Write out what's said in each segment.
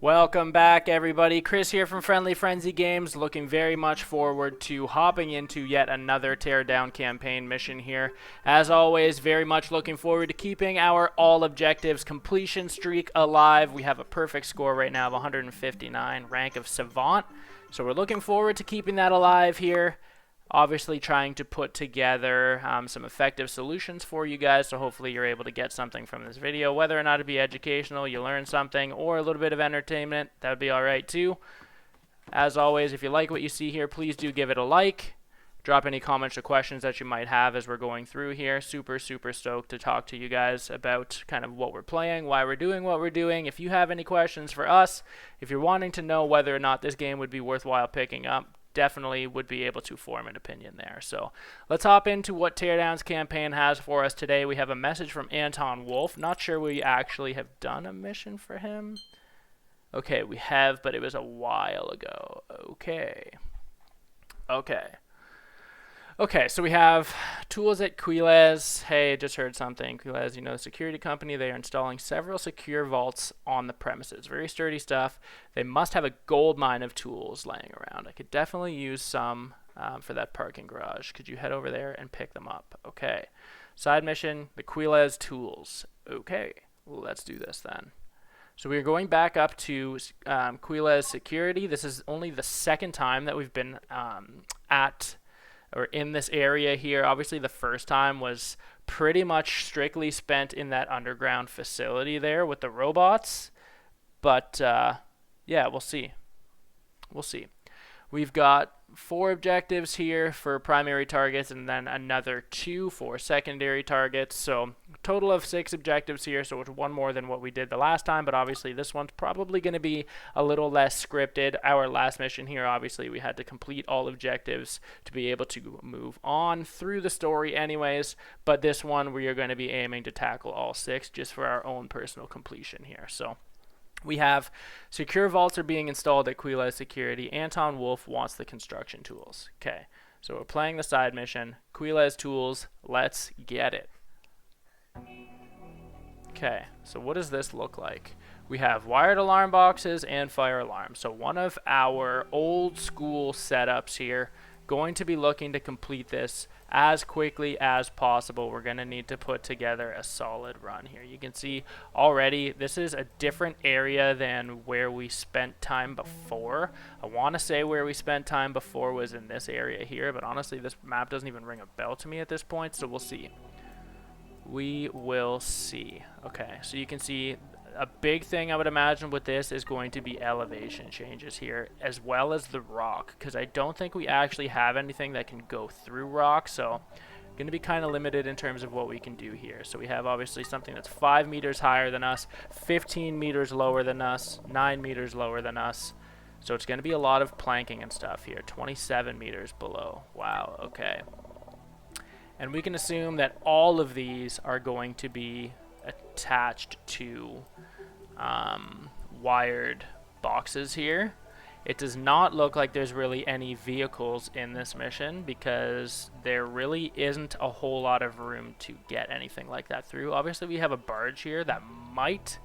Welcome back, everybody. Chris here from Friendly Frenzy Games, looking very much forward to hopping into yet another Teardown campaign mission here. As always, very much looking forward to keeping our all objectives completion streak alive. We have a perfect score right now of 159, rank of Savant. So we're looking forward to keeping that alive here. Obviously trying to put together some effective solutions for you guys, so hopefully you're able to get something from this video, whether or not it be educational, you learn something, or a little bit of entertainment. That would be alright too. As always, if you like what you see here, please do give it a like. Drop any comments or questions that you might have as we're going through here. Super stoked to talk to you guys about kind of what we're playing, why we're doing what we're doing. If you have any questions for us, if you're wanting to know whether or not this game would be worthwhile picking up, definitely would be able to form an opinion there. So let's hop into what Teardown's campaign has for us today. We have a message from Anton Wolf. Not sure we actually have done a mission for him. Okay, we have, but it was a while ago. Okay, so we have tools at Quilez. Hey, just heard something. Quilez, you know, the security company, they are installing several secure vaults on the premises. Very sturdy stuff. They must have a gold mine of tools laying around. I could definitely use some for that parking garage. Could you head over there and pick them up? Okay. Side mission, the Quilez tools. Okay, well, let's do this then. So we're going back up to Quilez Security. This is only the second time that we've been in this area here. Obviously the first time was pretty much strictly spent in that underground facility there with the robots, but yeah, we'll see. We've got 4 objectives here for primary targets and then another 2 for secondary targets, so total of 6 objectives here, so it's 1 more than what we did the last time, but obviously this one's probably going to be a little less scripted. Our last mission here, obviously we had to complete all objectives to be able to move on through the story anyways, but this one we are going to be aiming to tackle all 6 just for our own personal completion here. So we have secure vaults are being installed at Quilez Security. Anton Wolf wants the construction tools. Okay, so we're playing the side mission. Quilez tools, let's get it. Okay, so what does this look like? We have wired alarm boxes and fire alarms. So one of our old school setups here. Going to be looking to complete this as quickly as possible. We're going to need to put together a solid run here. You can see already this is a different area than where we spent time before. I want to say where we spent time before was in this area here, but honestly this map doesn't even ring a bell to me at this point, so we'll see. We will see. Okay, so you can see a big thing I would imagine with this is going to be elevation changes here, as well as the rock, because I don't think we actually have anything that can go through rock, so going to be kind of limited in terms of what we can do here. So we have obviously something that's 5 meters higher than us, 15 meters lower than us, 9 meters lower than us, so it's going to be a lot of planking and stuff here. 27 meters below. Wow, okay. And we can assume that all of these are going to be attached to wired boxes here. It does not look like there's really any vehicles in this mission because there really isn't a whole lot of room to get anything like that through. Obviously we have a barge here that might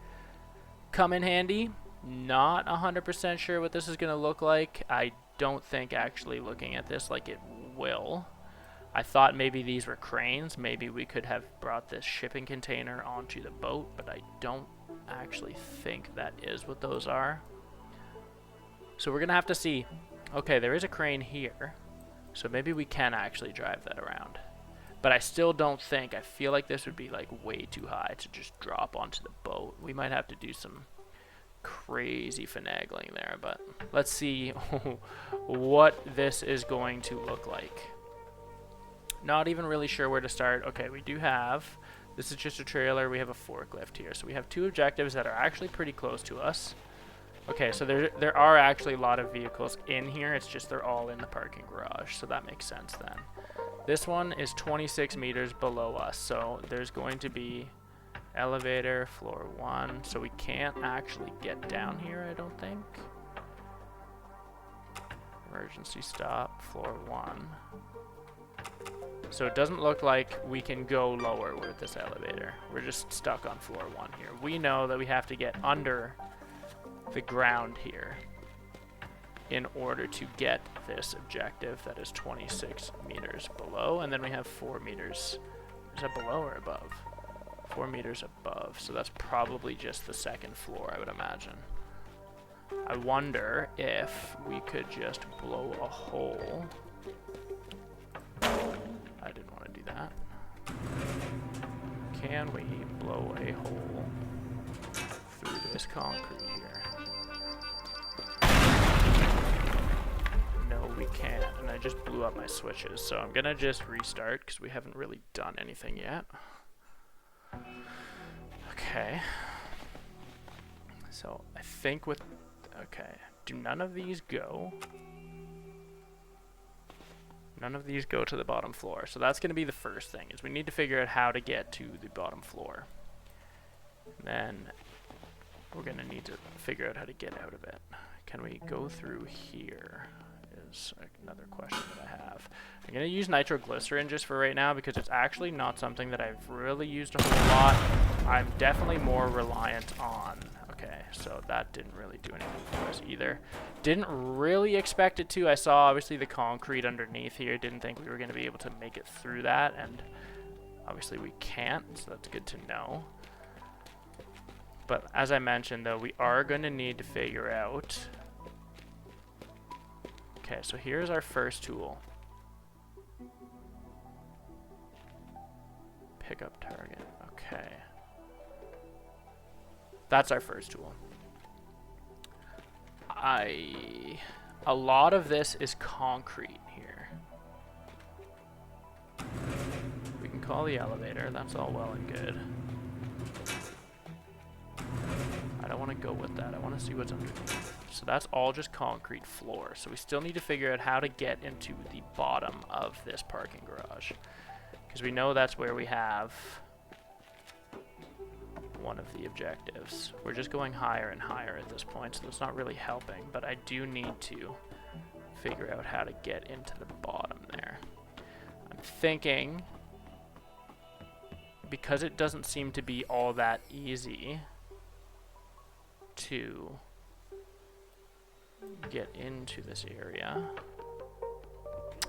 come in handy. Not 100% sure what this is going to look like. I don't think actually looking at this like it will. I thought maybe these were cranes. Maybe we could have brought this shipping container onto the boat, but I don't actually think that is what those are. So we're going to have to see. Okay, there is a crane here, so maybe we can actually drive that around. But I still don't think, I feel like this would be like way too high to just drop onto the boat. We might have to do some crazy finagling there, but let's see what this is going to look like. Not even really sure where to start. Okay, we do have, this is just a trailer, we have a forklift here. So we have 2 objectives that are actually pretty close to us. Okay, so there are actually a lot of vehicles in here, it's just they're all in the parking garage, so that makes sense then. This one is 26 meters below us, so there's going to be elevator, floor 1, so we can't actually get down here, I don't think. Emergency stop, floor 1. So it doesn't look like we can go lower with this elevator. We're just stuck on floor 1 here. We know that we have to get under the ground here in order to get this objective that is 26 meters below, and then we have 4 meters. Is that below or above? 4 meters above, so that's probably just the second floor, I would imagine. I wonder if we could just blow a hole. I didn't want to do that. Can we blow a hole through this concrete here? No, we can't, and I just blew up my switches, so I'm gonna just restart because we haven't really done anything yet. Okay. So I think with, okay, do none of these go? None of these go to the bottom floor. So that's going to be the first thing, is we need to figure out how to get to the bottom floor. Then we're going to need to figure out how to get out of it. Can we go through here? Is another question that I have. I'm going to use nitroglycerin just for right now because it's actually not something that I've really used a whole lot. I'm definitely more reliant on. Okay, so that didn't really do anything for us either. Didn't really expect it to. I saw obviously the concrete underneath here. Didn't think we were going to be able to make it through that, and obviously we can't, so that's good to know. But as I mentioned though, we are going to need to figure out. Okay, so here's our first tool. Pick up target. Okay. That's our first tool. A lot of this is concrete here. We can call the elevator. That's all well and good. I don't want to go with that. I want to see what's underneath. So that's all just concrete floor. So we still need to figure out how to get into the bottom of this parking garage, because we know that's where we have one of the objectives. We're just going higher and higher at this point, so that's not really helping, but I do need to figure out how to get into the bottom there. I'm thinking, because it doesn't seem to be all that easy to get into this area.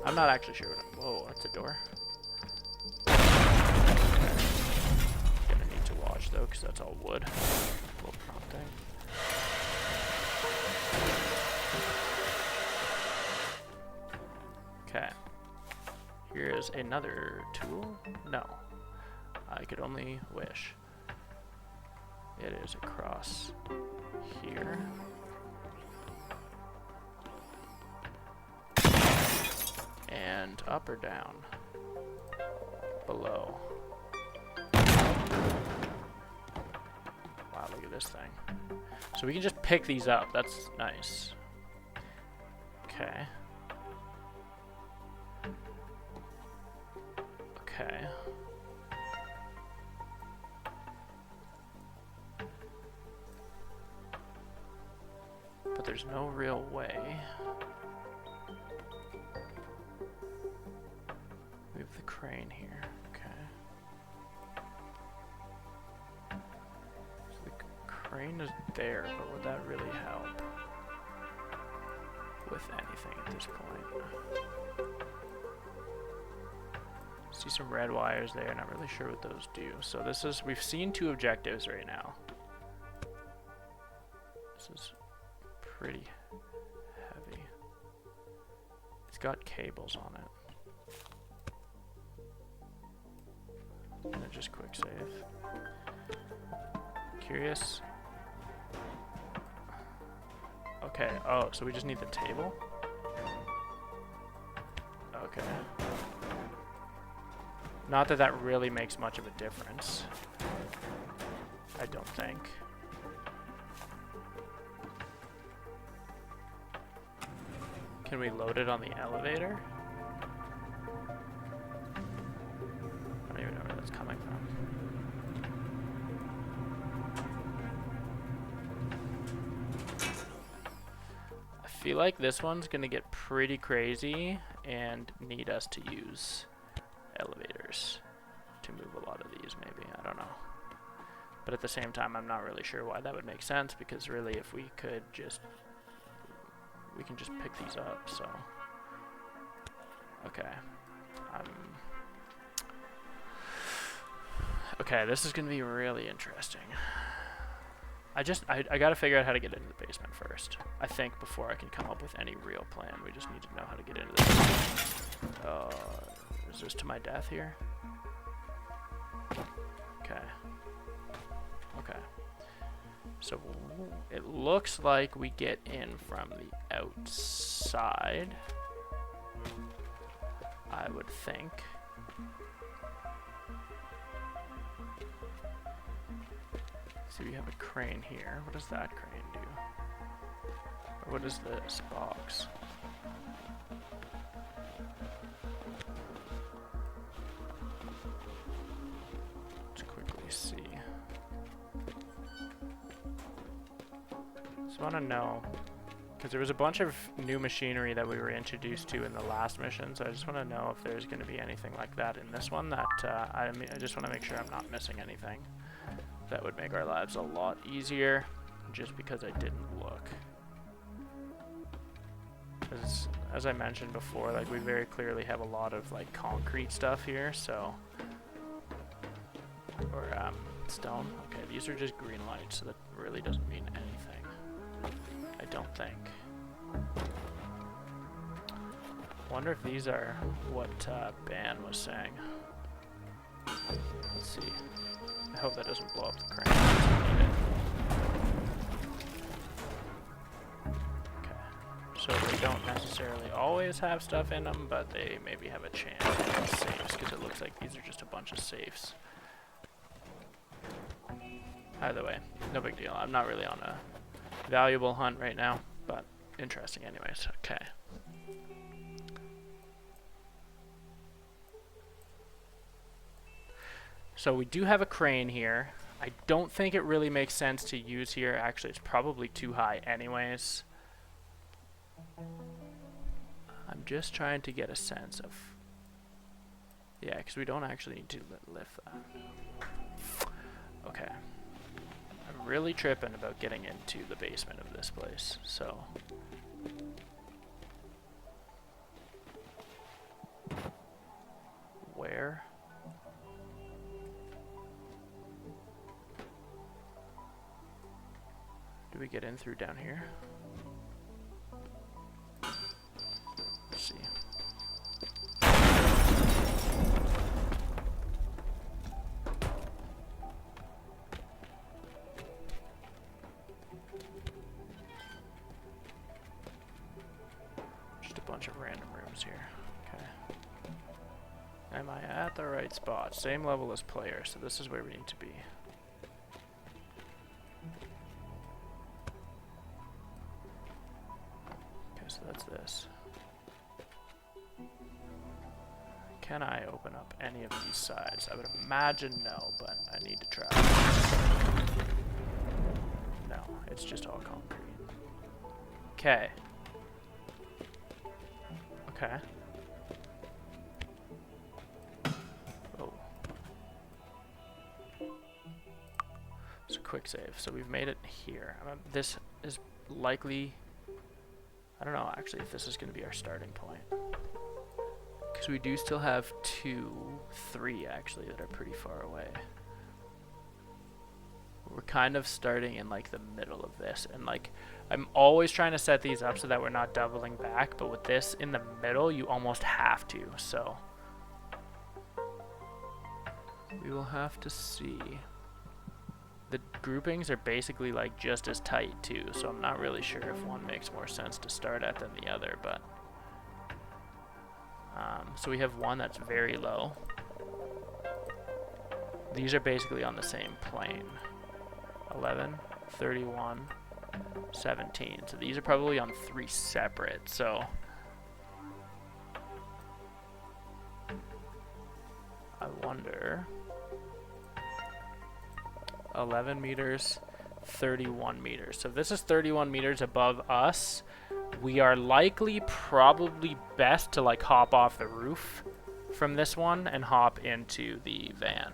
I'm not actually sure what I'm, whoa, that's a door. Gonna need to watch though, because that's all wood. A little prompting. Okay. Here's another tool. No. I could only wish. It is across here. And up or down? Below. Wow, look at this thing. So we can just pick these up. That's nice. Okay. Okay. But there's no real way. We have the crane here. Okay. So the crane is there, but would that really help with anything at this point? See some red wires there, not really sure what those do. So this is, we've seen 2 objectives right now. This is pretty heavy. It's got cables on it. And then just quick save. Curious. Okay, oh, so we just need the table? Okay. Not that that really makes much of a difference. I don't think. Can we load it on the elevator? I don't even know where that's coming from. I feel like this one's gonna get pretty crazy and need us to use elevators to move a lot of these, maybe. I don't know. But at the same time, I'm not really sure why that would make sense, because really if we could just, we can just pick these up, so. Okay. Okay, this is gonna be really interesting. I gotta figure out how to get into the basement first. I think before I can come up with any real plan, we just need to know how to get into the basement. Is this to my death here? Okay. Okay. So it looks like we get in from the outside, I would think. So we have a crane here. What does that crane do? Or what is this box? Let's quickly see. Just want to know, because there was a bunch of new machinery that we were introduced to in the last mission, so I just want to know if there's going to be anything like that in this one. That I just want to make sure I'm not missing anything. That would make our lives a lot easier, just because I didn't look. As I mentioned before, like, we very clearly have a lot of like concrete stuff here, so, or stone. Okay, these are just green lights, so that really doesn't mean anything, I don't think. Wonder if these are what Ban was saying. Let's see. I hope that doesn't blow up the crane. Okay. So they don't necessarily always have stuff in them, but they maybe have a chance in safes, because it looks like these are just a bunch of safes. Either way, no big deal. I'm not really on a valuable hunt right now, but interesting anyways. Okay. So we do have a crane here. I don't think it really makes sense to use here. Actually, it's probably too high anyways. I'm just trying to get a sense of... Yeah, because we don't actually need to lift that. Okay. I'm really tripping about getting into the basement of this place, so... Where? Do we get in through down here? Let's see. Just a bunch of random rooms here. Okay. Am I at the right spot? Same level as player, so this is where we need to be. So that's this. Can I open up any of these sides? I would imagine no, but I need to try. No, it's just all concrete. Okay. Okay. Oh. It's a quick save. So we've made it here. This is likely... I don't know, actually, if this is going to be our starting point. Because we do still have 3, actually, that are pretty far away. We're kind of starting in, like, the middle of this. And, like, I'm always trying to set these up so that we're not doubling back. But with this in the middle, you almost have to. So, we will have to see. The groupings are basically like just as tight too, so I'm not really sure if one makes more sense to start at than the other, but so we have one that's very low. These are basically on the same plane. 11, 31, 17. So these are probably on 3 separate, so I wonder. 11 meters, 31 meters. So if this is 31 meters above us, we are likely probably best to like hop off the roof from this one and hop into the van.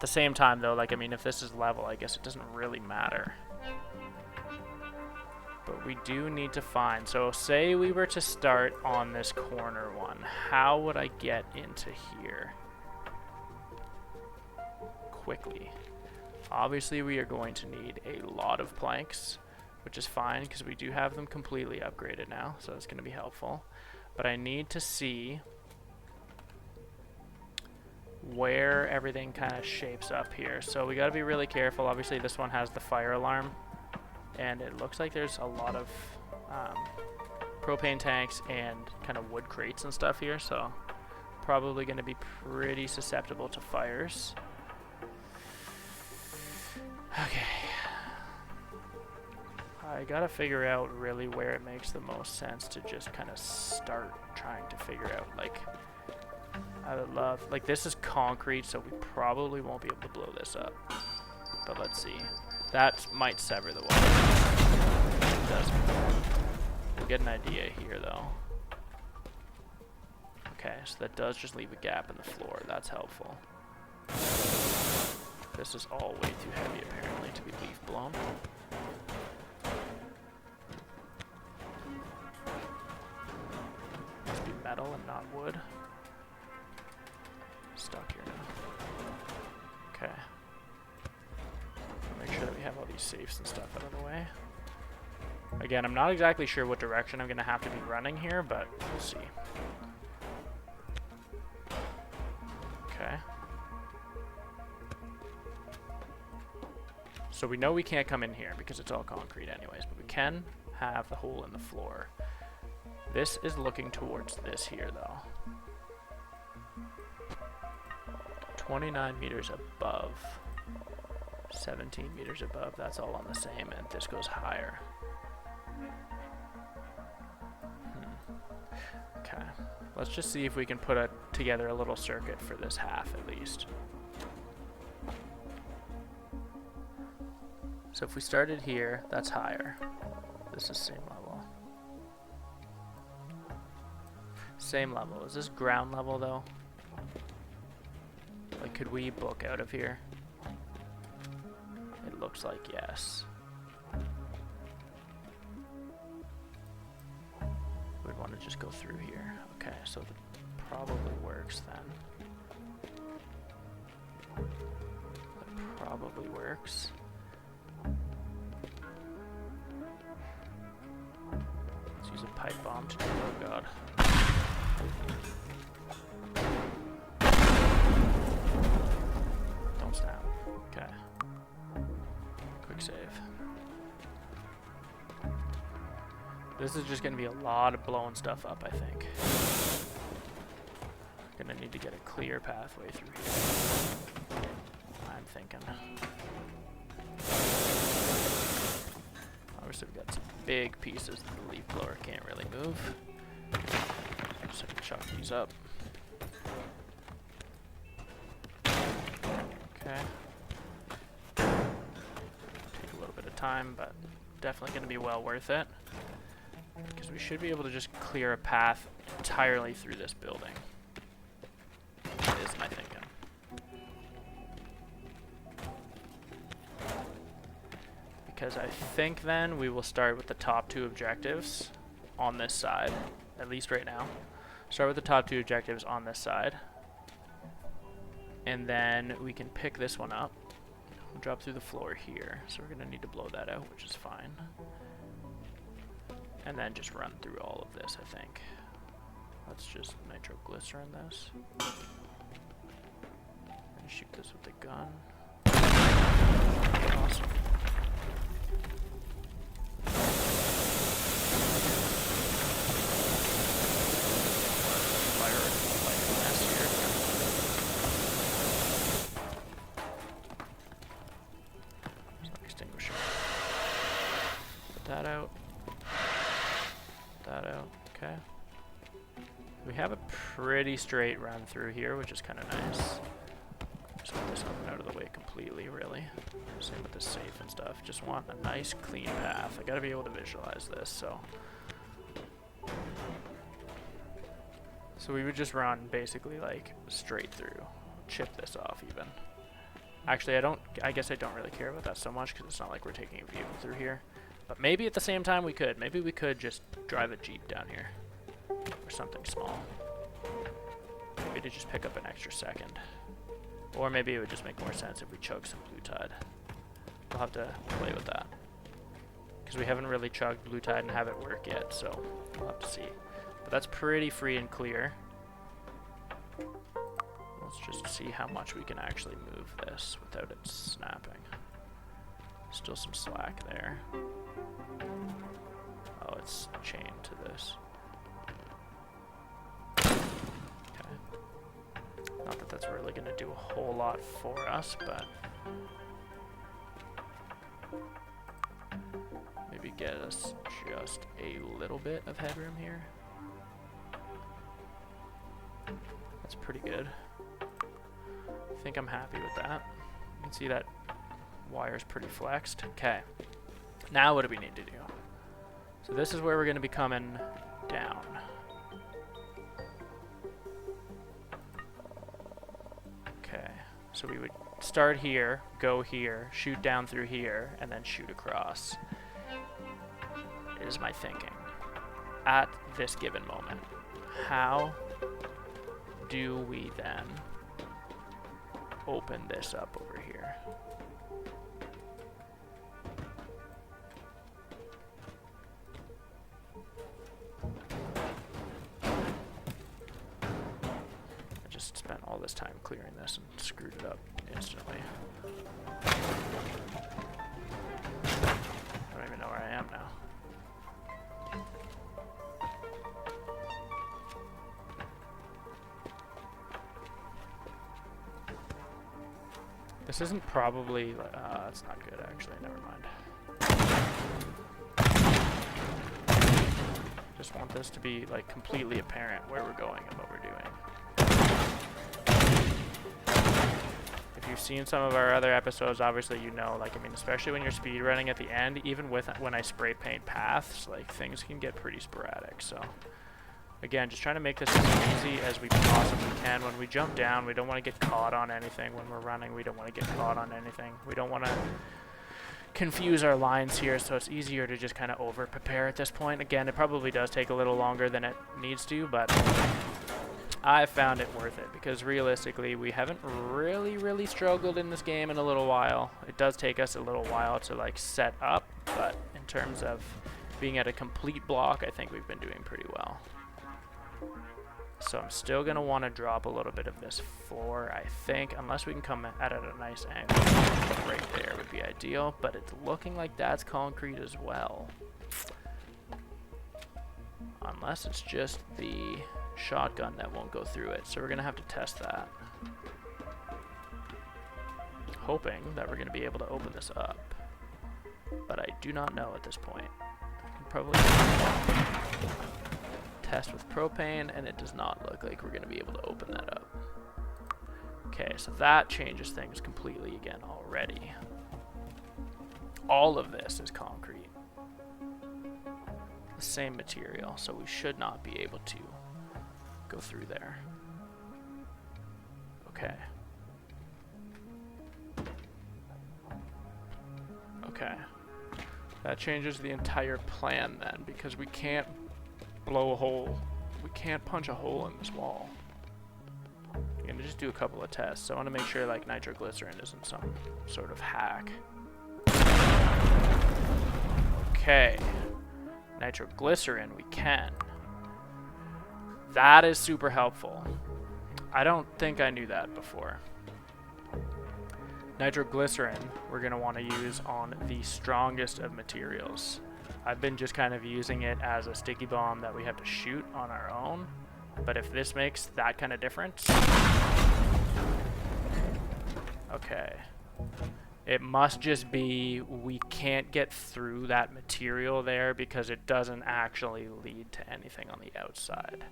the same time, though, like, I mean, if this is level, I guess it doesn't really matter. But we do need to find, so say we were to start on this corner one, how would I get into here quickly? Obviously, we are going to need a lot of planks, which is fine because we do have them completely upgraded now, so it's going to be helpful. But I need to see where everything kind of shapes up here. So we got to be really careful. Obviously, this one has the fire alarm, and it looks like there's a lot of propane tanks and kind of wood crates and stuff here, so probably going to be pretty susceptible to fires. Okay. I gotta figure out really where it makes the most sense to just kind of start trying to figure out, like, I would love, like, this is concrete, so we probably won't be able to blow this up, but let's see. That might sever the wall. It does. We'll get an idea here, though. Okay, so that does just leave a gap in the floor. That's helpful. This is all way too heavy, apparently, to be leaf blown. Must be metal and not wood. Stuck here now. Okay. Make sure that we have all these safes and stuff out of the way. Again, I'm not exactly sure what direction I'm going to have to be running here, but we'll see. Okay. So we know we can't come in here because it's all concrete anyways, but we can have the hole in the floor. This is looking towards this here, though. 29 meters above. 17 meters above, that's all on the same, and this goes higher. Okay, let's just see if we can put together a little circuit for this half at least. So if we started here, that's higher. This is same level. Same level. Is this ground level though? Like, could we book out of here? It looks like yes. We'd want to just go through here. Okay, so that probably works then. That probably works. Let's use a pipe bomb to do, oh god. Don't snap. Okay. Quick save. This is just going to be a lot of blowing stuff up, I think. Gonna need to get a clear pathway through here. I'm thinking. Obviously we've got some big pieces that the leaf blower can't really move. So I can chuck these up. Okay. Take a little bit of time, but definitely going to be well worth it. Because we should be able to just clear a path entirely through this building. Is my thinking. Because I think then we will start with the top two objectives on this side, at least right now. Start with the top two objectives on this side. And then we can pick this one up. We'll drop through the floor here. So we're going to need to blow that out, which is fine. And then just run through all of this, I think. Let's just nitroglycerin this. And shoot this with the gun. Awesome. Fire like a mess here. There's no extinguisher. Put that out. That out. Okay. We have a pretty straight run through here, which is kind of nice. Just get this one out of the way completely, really. Same with the safe and stuff. Just want a nice, clean path. I gotta be able to visualize this, so. So we would just run basically like straight through. Chip this off even. Actually, I guess I don't really care about that so much because it's not like we're taking a vehicle through here. But maybe at the same time we could. Maybe we could just drive a Jeep down here. Or something small. Maybe to just pick up an extra second. Or maybe it would just make more sense if we chug some Blue Tide. We'll have to play with that. Because we haven't really chugged Blue Tide and have it work yet, so we'll have to see. But that's pretty free and clear. Let's just see how much we can actually move this without it snapping. Still some slack there. Oh, it's chained to this. Okay. Not that that's really going to do a whole lot for us, but maybe get us just a little bit of headroom here. That's pretty good. I think I'm happy with that. You can see that wire's pretty flexed. Okay. Now what do we need to do? So this is where we're going to be coming down. Okay. So we would start here, go here, shoot down through here, and then shoot across. Is my thinking. At this given moment. How do we then open this up over here? I just spent all this time clearing this and screwed it up instantly. I don't even know where I am now. This isn't probably, that's not good actually, never mind. Just want this to be like completely apparent where we're going and what we're doing. If you've seen some of our other episodes, obviously you know, like, I mean, especially when you're speedrunning at the end, even with when I spray paint paths, like, things can get pretty sporadic, so. Again, just trying to make this as easy as we possibly can. When we jump down, we don't want to get caught on anything. When we're running, we don't want to get caught on anything. We don't want to confuse our lines here, so it's easier to just kind of over-prepare at this point. Again, it probably does take a little longer than it needs to, but I found it worth it because realistically, we haven't really struggled in this game in a little while. It does take us a little while to like set up, but in terms of being at a complete block, I think we've been doing pretty well. So I'm still going to want to drop a little bit of this floor, I think, unless we can come at it at a nice angle. Right there would be ideal, but it's looking like that's concrete as well. Unless it's just the shotgun that won't go through it, so we're going to have to test that. Hoping that we're going to be able to open this up, but I do not know at this point. I can probably test with propane, and it does not look like we're going to be able to open that up. Okay, so that changes things completely again already. All of this is concrete. The same material, so we should not be able to go through there. Okay. Okay. That changes the entire plan then, because we can't blow a hole. We can't punch a hole in this wall. I'm gonna just do a couple of tests. So I want to make sure like nitroglycerin isn't some sort of hack. Okay. Nitroglycerin we can. That is super helpful. I don't think I knew that before. Nitroglycerin we're going to want to use on the strongest of materials. I've been just kind of using it as a sticky bomb that we have to shoot on our own. But if this makes that kind of difference... Okay. It must just be we can't get through that material there because it doesn't actually lead to anything on the outside.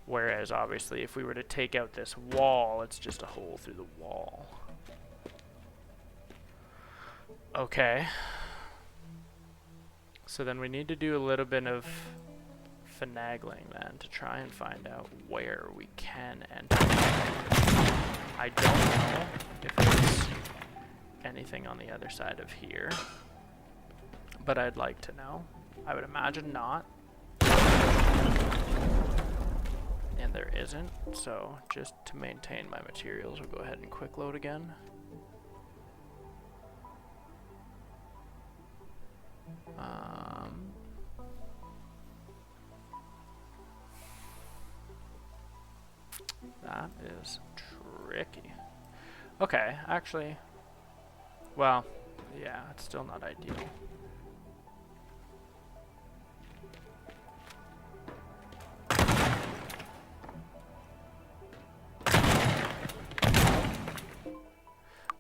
Whereas, obviously, if we were to take out this wall, it's just a hole through the wall. Okay. So then we need to do a little bit of finagling then to try and find out where we can enter. I don't know if there's anything on the other side of here, but I'd like to know. I would imagine not. And there isn't, so just to maintain my materials, we'll go ahead and quick load again. That is tricky. Okay, actually, well, yeah, it's still not ideal.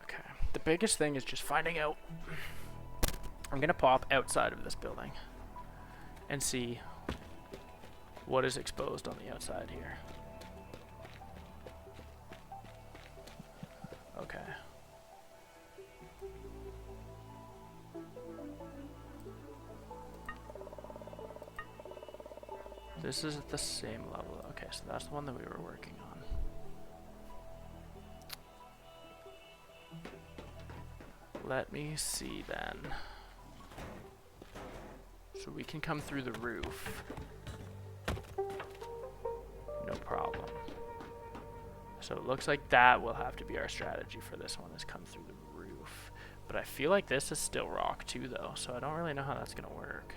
Okay, the biggest thing is just finding out. I'm gonna pop outside of this building and see what is exposed on the outside here. Okay. This is at the same level. Okay, so that's the one that we were working on. Let me see then. So we can come through the roof. No problem. So it looks like that will have to be our strategy for this one, is come through the roof. But I feel like this is still rock too though, so I don't really know how that's gonna work.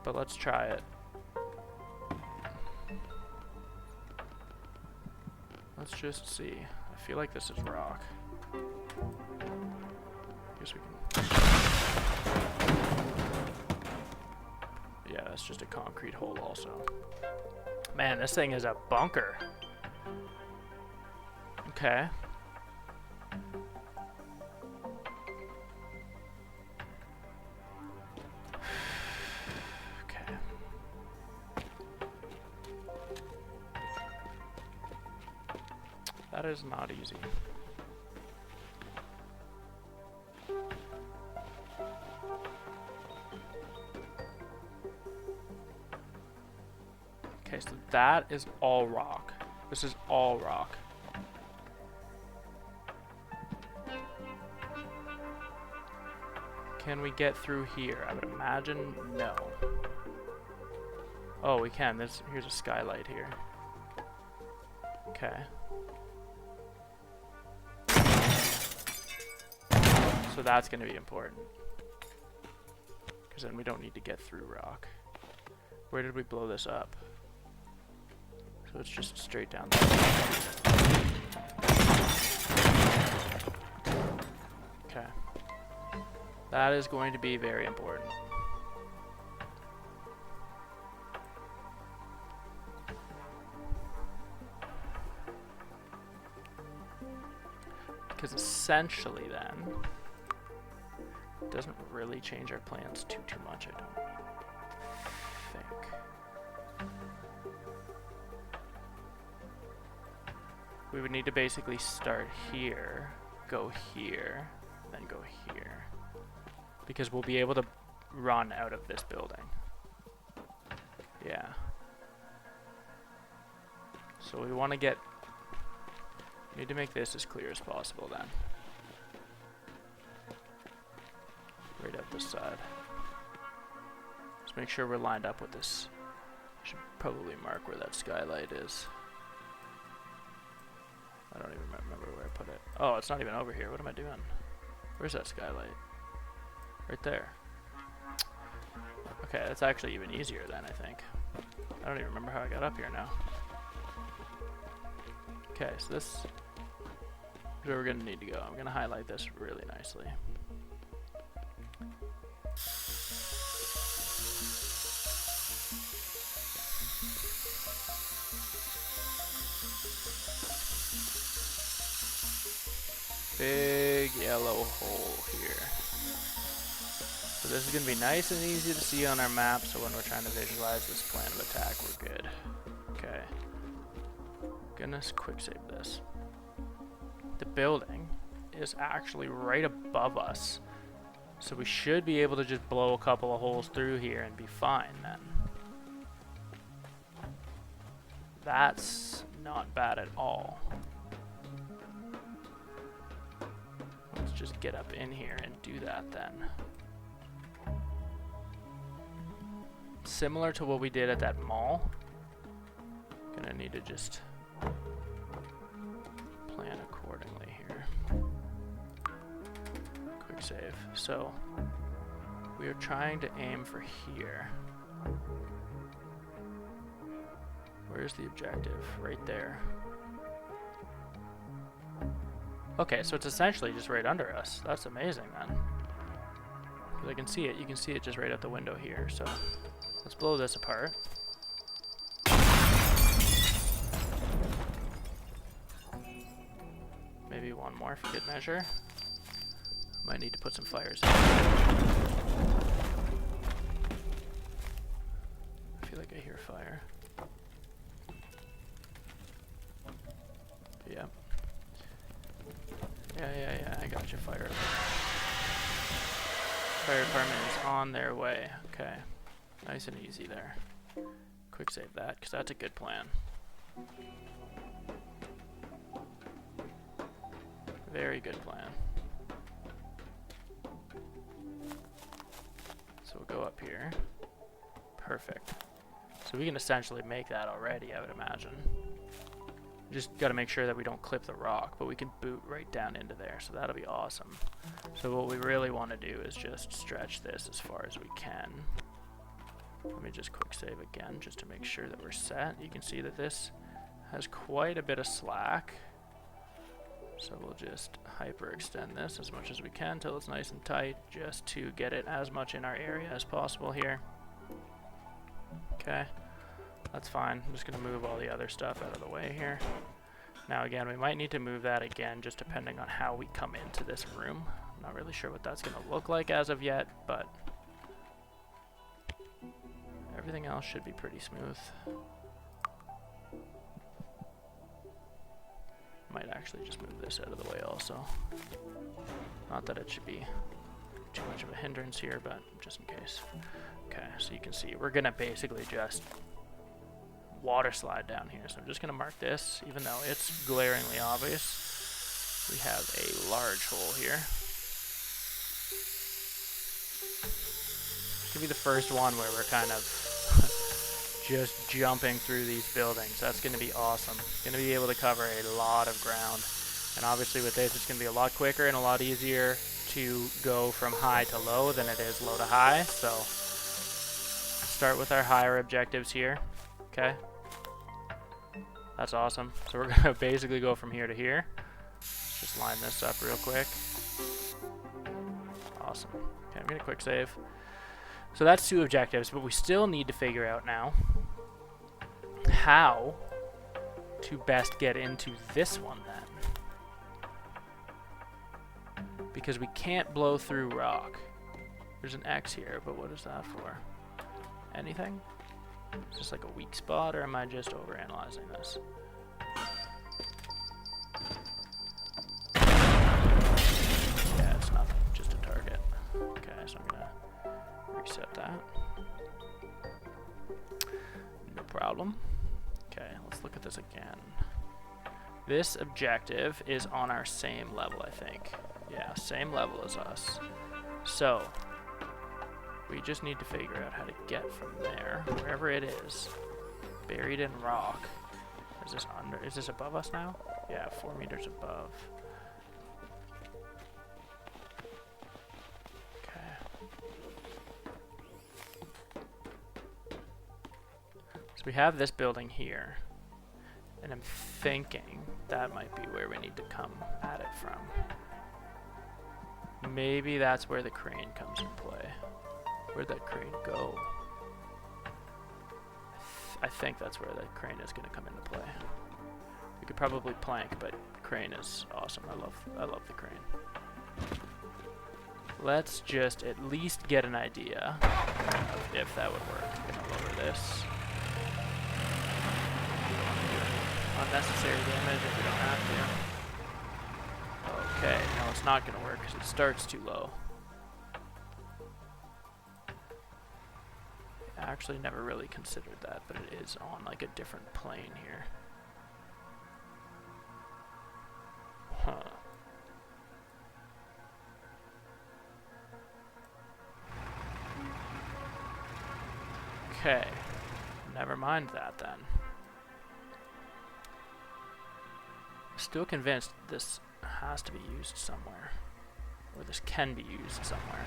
But let's try it. Let's just see. I feel like this is rock. Guess we can. Yeah, that's just a concrete hole also. Man, this thing is a bunker. Okay. Okay. That is not easy. Okay, so that is all rock. This is all rock. Can we get through here? I would imagine no. Oh, we can. Here's a skylight here. Okay. So that's going to be important. Because then we don't need to get through rock. Where did we blow this up? So it's just straight down there. Okay. That is going to be very important. Because essentially then, it doesn't really change our plans too much, I don't think. We would need to basically start here, go here, then go here. Because we'll be able to run out of this building. Yeah. So we want to need to make this as clear as possible then. Right up this side. Just make sure we're lined up with this. I should probably mark where that skylight is. I don't even remember where I put it. Oh, it's not even over here. What am I doing? Where's that skylight? Right there. Okay, that's actually even easier then, I think. I don't even remember how I got up here now. Okay, so this is where we're going to need to go. I'm going to highlight this really nicely. Big yellow hole here. So this is going to be nice and easy to see on our map, so when we're trying to visualize this plan of attack, we're good. Okay. Goodness, quick save this. The building is actually right above us, so we should be able to just blow a couple of holes through here and be fine then. That's not bad at all. Let's just get up in here and do that then. Similar to what we did at that mall. Gonna need to just plan accordingly here. Quick save. So we are trying to aim for here. Where's the objective? Right there. Okay, so it's essentially just right under us. That's amazing, man. 'Cause I can see it. You can see it just right out the window here. So let's blow this apart. Maybe one more for good measure. Might need to put some fires in. I feel like I hear fire. Yeah. Yeah, I got you, fire. Fire department is on their way. Okay. Nice and easy there. Quick save that, because that's a good plan. Very good plan. So we'll go up here. Perfect. So we can essentially make that already, I would imagine. Just got to make sure that we don't clip the rock, but we can boot right down into there, so that'll be awesome. So what we really want to do is just stretch this as far as we can. Let me just quick save again, just to make sure that we're set. You can see that this has quite a bit of slack. So we'll just hyperextend this as much as we can till it's nice and tight, just to get it as much in our area as possible here. Okay. That's fine. I'm just going to move all the other stuff out of the way here. Now again, we might need to move that again, just depending on how we come into this room. I'm not really sure what that's going to look like as of yet, but everything else should be pretty smooth. Might actually just move this out of the way also. Not that it should be too much of a hindrance here, but just in case. Okay, so you can see we're going to basically just water slide down here. So I'm just going to mark this, even though it's glaringly obvious. We have a large hole here. This could be the first one where we're kind of just jumping through these buildings. That's going to be awesome. Going to be able to cover a lot of ground. And obviously with this, it's going to be a lot quicker and a lot easier to go from high to low than it is low to high. So start with our higher objectives here. Okay. That's awesome. So we're going to basically go from here to here. Just line this up real quick. Awesome. Okay, I'm going to quick save. So that's 2 objectives, but we still need to figure out now how to best get into this one then. Because we can't blow through rock. There's an X here, but what is that for? Anything? Is this like a weak spot, or am I just overanalyzing this? Yeah, it's nothing, just a target. Okay, so I'm gonna reset that. No problem. Okay, let's look at this again. This objective is on our same level, I think. Yeah, same level as us. So we just need to figure out how to get from there, wherever it is, buried in rock. Is this under? Is this above us now? Yeah, 4 meters above. Okay. So we have this building here, and I'm thinking that might be where we need to come at it from. Maybe that's where the crane comes in play. Where'd that crane go? I think that's where that crane is going to come into play. We could probably plank, but crane is awesome. I love the crane. Let's just at least get an idea of if that would work. I'm going to lower this. Unnecessary damage if we don't have to. Okay, no, it's not going to work because it starts too low. Actually never really considered that, but it is on like a different plane here. Huh. Okay. Never mind that then. Still convinced this has to be used somewhere. Or this can be used somewhere.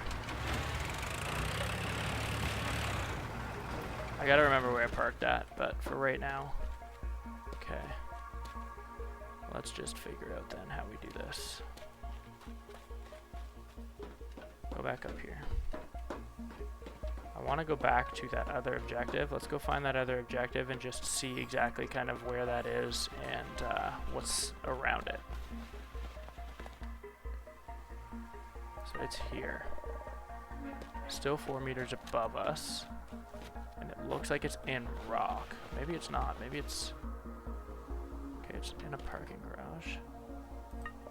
I gotta remember where I parked at, but for right now. Okay. Let's just figure out then how we do this. Go back up here. I want to go back to that other objective. Let's go find that other objective and just see exactly kind of where that is and what's around it. So it's here. Still 4 meters above us. And it looks like it's in rock. Maybe it's not. Maybe it's... Okay, it's in a parking garage.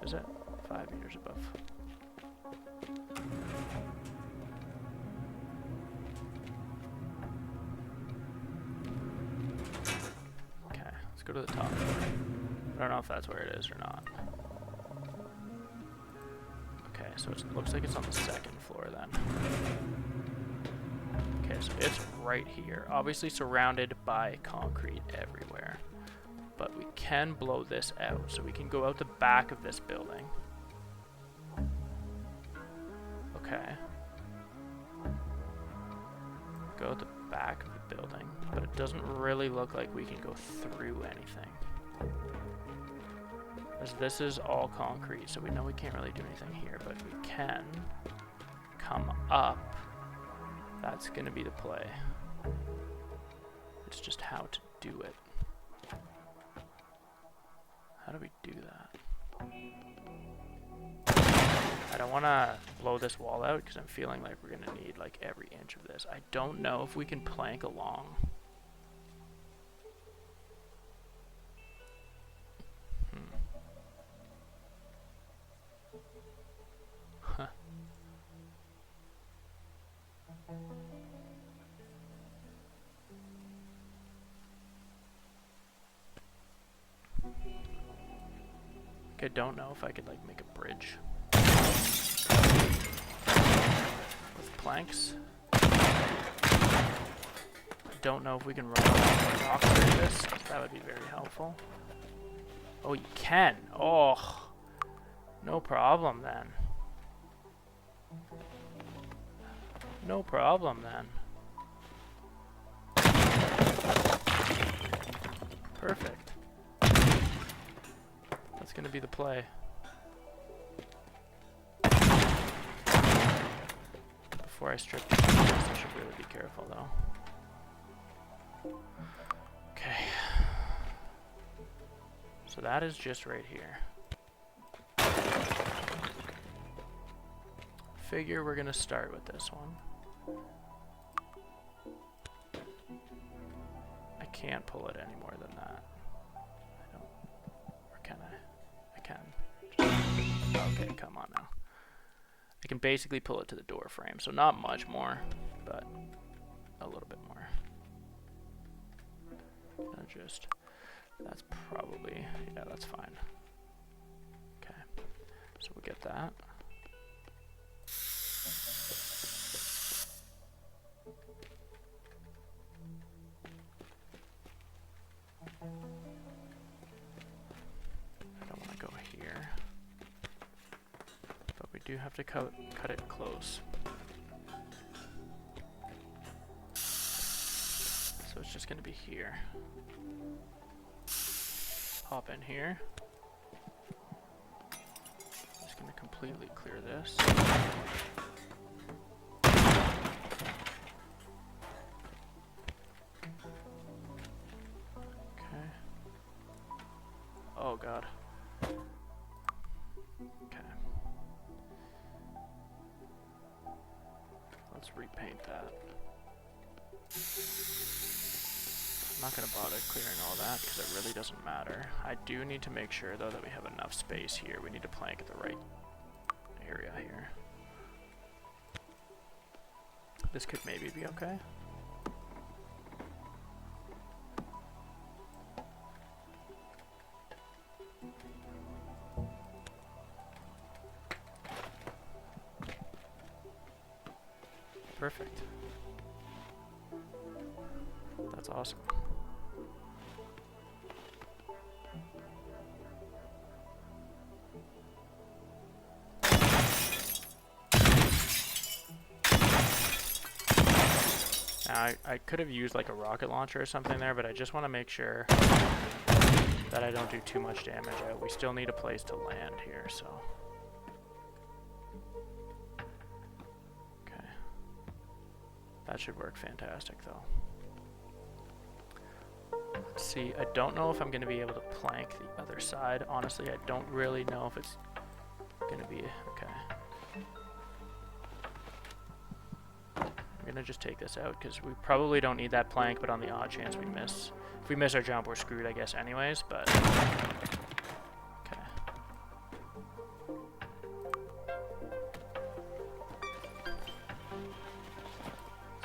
Is it? 5 meters above. Okay, let's go to the top floor. I don't know if that's where it is or not. Okay, so it looks like it's on the 2nd floor then. Okay, so it's right here. Obviously surrounded by concrete everywhere. But we can blow this out, so we can go out the back of this building. Okay. Go out the back of the building, but it doesn't really look like we can go through anything. As this is all concrete, so we know we can't really do anything here, but we can come up. That's going to be the play. It's just how to do it. How do we do that? I don't want to blow this wall out because I'm feeling like we're going to need like every inch of this. I don't know if we can plank along. Huh. I don't know if I could like make a bridge with planks. I don't know if we can run rocks through this. That would be very helpful. Oh, you can. Oh, no problem then. No problem then. Perfect. That's gonna be the play. Before I strip this, I should really be careful though. Okay. So that is just right here. Figure we're gonna start with this one. I can't pull it any more than that. I don't. Or can I? I can. Okay, come on now. I can basically pull it to the door frame, so not much more, but a little bit more. Just, that's probably, yeah, that's fine. Okay, so we'll get that. I don't want to go here, but we do have to cut it close. So it's just going to be here. Hop in here. Just going to completely clear this. Okay. Oh god. Okay. Let's repaint that. I'm not going to bother clearing all that because it really doesn't matter. I do need to make sure though that we have enough space here. We need to plank at the right area here. This could maybe be okay. Perfect. That's awesome. Now, I could have used like a rocket launcher or something there, but I just want to make sure that I don't do too much damage out. We still need a place to land here, so. Okay. That should work fantastic, though. Let's see, I don't know if I'm going to be able to plank the other side. Honestly, I don't really know if it's going to be, okay. I'm gonna just take this out because we probably don't need that plank, but on the odd chance we miss, if we miss our jump, we're screwed, I guess, anyways. But okay.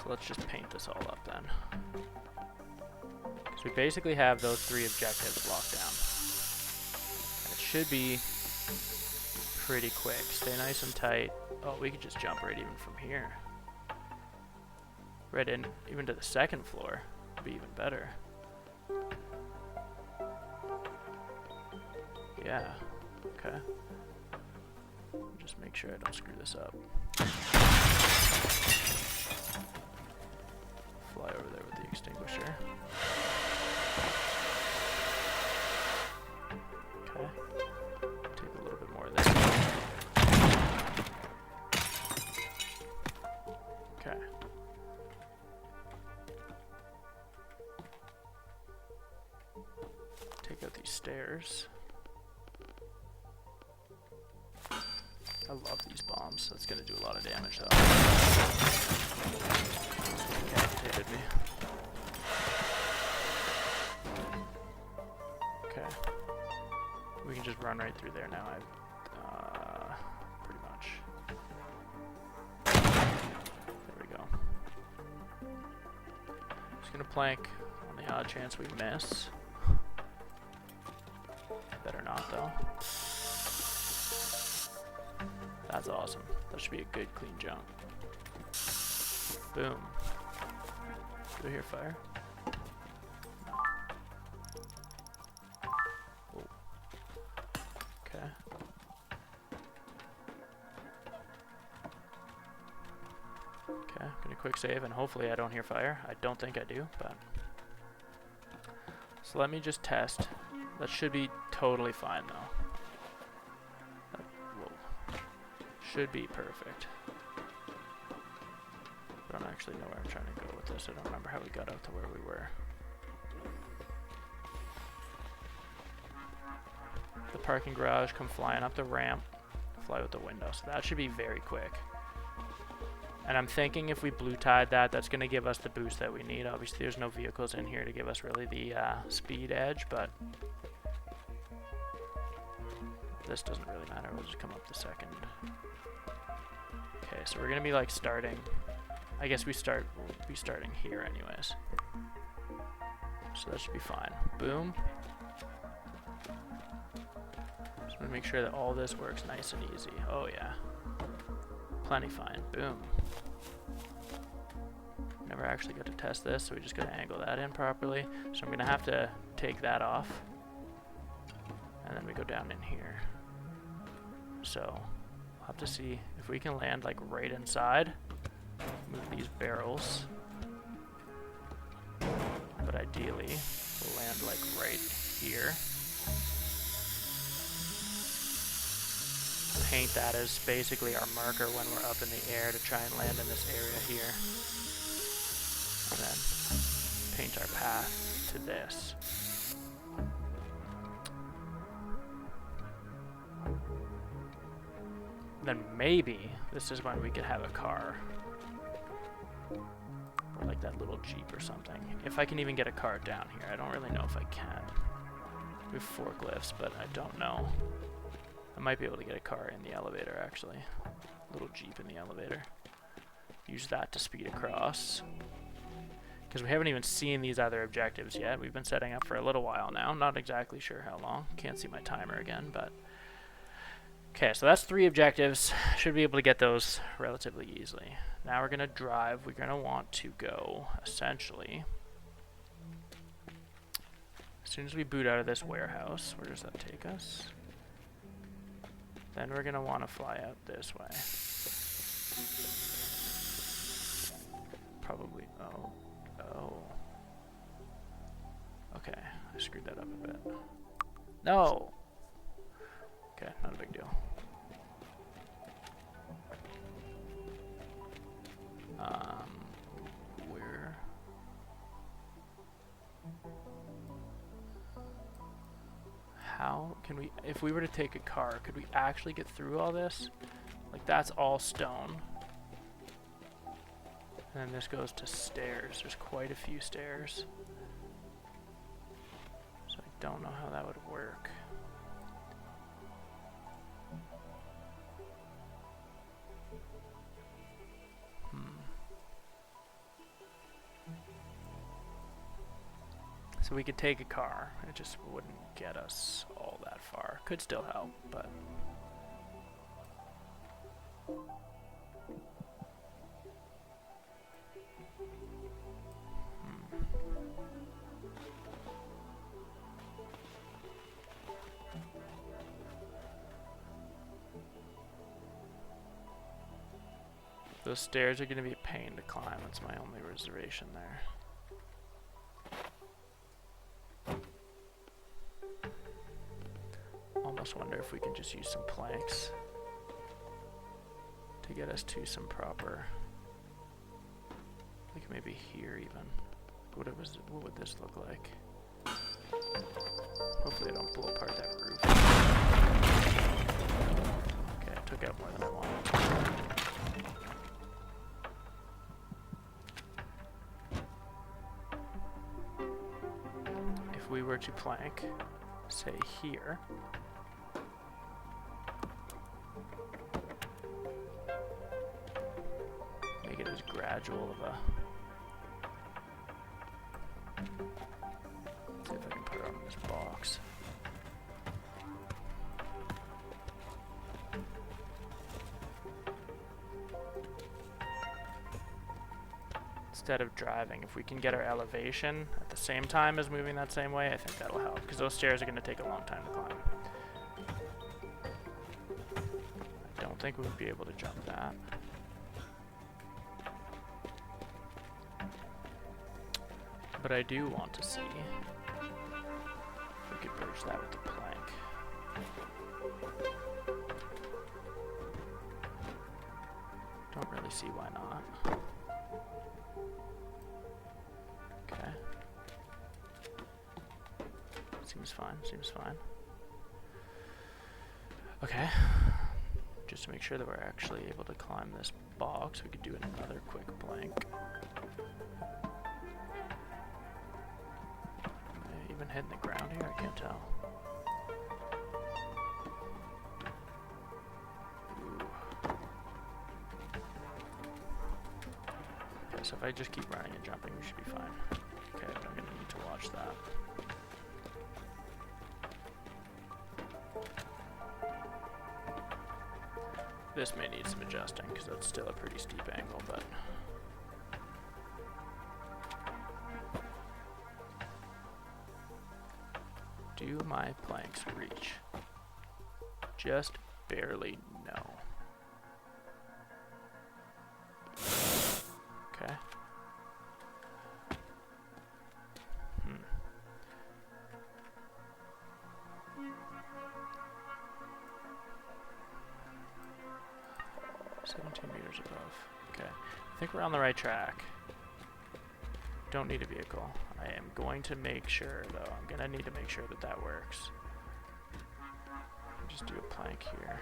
So let's just paint this all up then. So we basically have those 3 objectives locked down. It should be pretty quick. Stay nice and tight. Oh, we could just jump right even from here. Right in, even to the 2nd floor, would be even better. Yeah, okay. Just make sure I don't screw this up. Fly over there with the extinguisher. Okay. Take a little bit more of this. Okay. Take out these stairs. I love these bombs. That's going to do a lot of damage, though. Decapitated me. Okay. We can just run right through there now. Pretty much. There we go. Just going to plank on the odd chance we miss. Better not, though. That's awesome. That should be a good, clean jump. Boom. Do I hear fire? No. Oh. Okay. Okay, gonna quick save, and hopefully I don't hear fire. I don't think I do, but... So let me just test. That should be totally fine, though. Should be perfect. I don't actually know where I'm trying to go with this. I don't remember how we got out to where we were. The parking garage, come flying up the ramp, fly out the window. So that should be very quick. And I'm thinking if we blue tied that, that's going to give us the boost that we need. Obviously there's no vehicles in here to give us really the speed edge, but this doesn't really matter. We'll just come up the 2nd. Okay, so we're gonna be like starting. I guess we'll be starting here anyways. So that should be fine. Boom. Just wanna make sure that all this works nice and easy. Oh yeah. Plenty fine. Boom. Never actually got to test this, so we just gotta angle that in properly. So I'm gonna have to take that off. And then we go down in here. So we'll have to see if we can land like right inside. Move these barrels. But ideally, we'll land like right here. Paint that as basically our marker when we're up in the air to try and land in this area here. And then paint our path to this. Then maybe this is when we could have a car. Or like that little Jeep or something. If I can even get a car down here. I don't really know if I can. We have forklifts, but I don't know. I might be able to get a car in the elevator, actually. Little Jeep in the elevator. Use that to speed across. Because we haven't even seen these other objectives yet. We've been setting up for a little while now. Not exactly sure how long. Can't see my timer again, but... Okay, so that's 3 objectives. Should be able to get those relatively easily. Now we're going to drive. We're going to want to go, essentially, as soon as we boot out of this warehouse, where does that take us? Then we're going to want to fly out this way. Probably, oh. Okay, I screwed that up a bit. No! Okay, not a big deal. Where? How can we, if we were to take a car, could we actually get through all this? Like, that's all stone. And then this goes to stairs. There's quite a few stairs. So I don't know how that would work. So we could take a car. It just wouldn't get us all that far. Could still help, but... Those stairs are going to be a pain to climb. That's my only reservation there. Almost wonder if we can just use some planks to get us to some proper, like maybe here even. What would this look like? Hopefully I don't blow apart that roof. Okay, I took out more than I wanted. If we were to plank, say here, make it as gradual of a... See if I can put it on this box. Instead of driving, if we can get our elevation at the same time as moving that same way, I think that'll help, because those stairs are going to take a long time to climb. I don't think we would be able to jump that. But I do want to see if we could bridge that with the plank. Don't really see why not. Okay. Seems fine, seems fine. Okay. Just to make sure that we're actually able to climb this box, we could do another quick plank. Even hitting the ground here? I can't tell. Ooh. Okay, so if I just keep running and jumping, we should be fine. Okay, I'm gonna need to watch that. This may need some adjusting, because that's still a pretty steep angle, but... Do my planks reach? Just barely, no. Okay. 17 meters above. Okay. I think we're on the right track. Don't need a vehicle. I am going to make sure, though. I'm going to need to make sure that that works. Just do a plank here.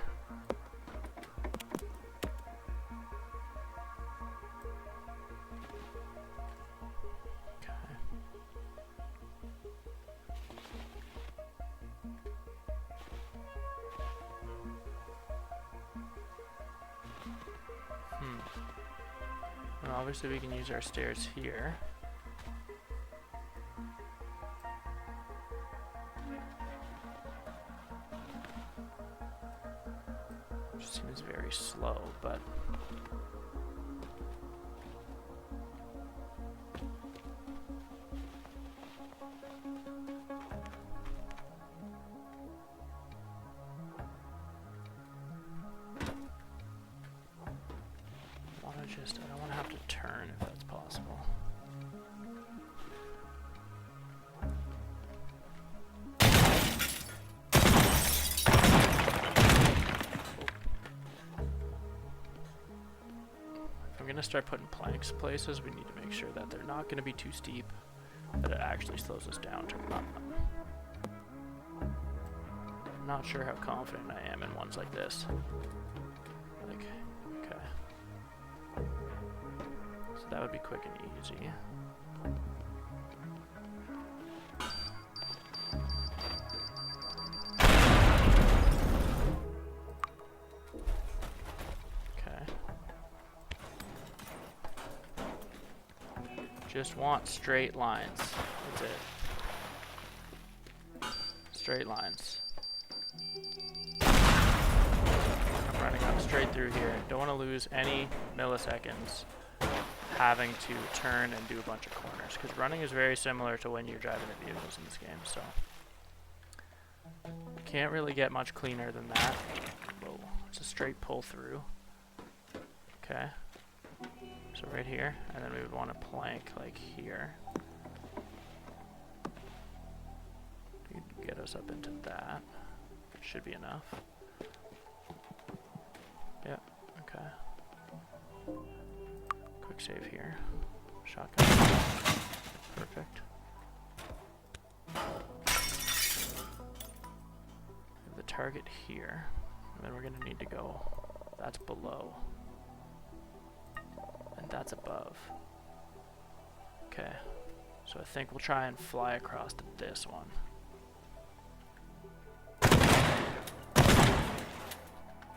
Okay. Well, obviously we can use our stairs here. very slow, but I don't want to have to turn if that's possible. If I'm going to start putting planks places, we need to make sure that they're not going to be too steep, that it actually slows us down to run them. I'm not sure how confident I am in ones like this. Like, okay. So that would be quick and easy. Okay. Just want straight lines. That's it. Straight lines. I'm running up straight through here. Don't want to lose any milliseconds having to turn and do a bunch of corners, because running is very similar to when you're driving the vehicles in this game, so can't really get much cleaner than that. Whoa, it's a straight pull through. Okay, so right here, and then we would want to plank like here. You'd get us up into that. Should be enough. Yeah, okay. Quick save here. Shotgun. Perfect. We have the target here. And then we're going to need to go. That's below. And that's above. Okay. So I think we'll try and fly across to this one.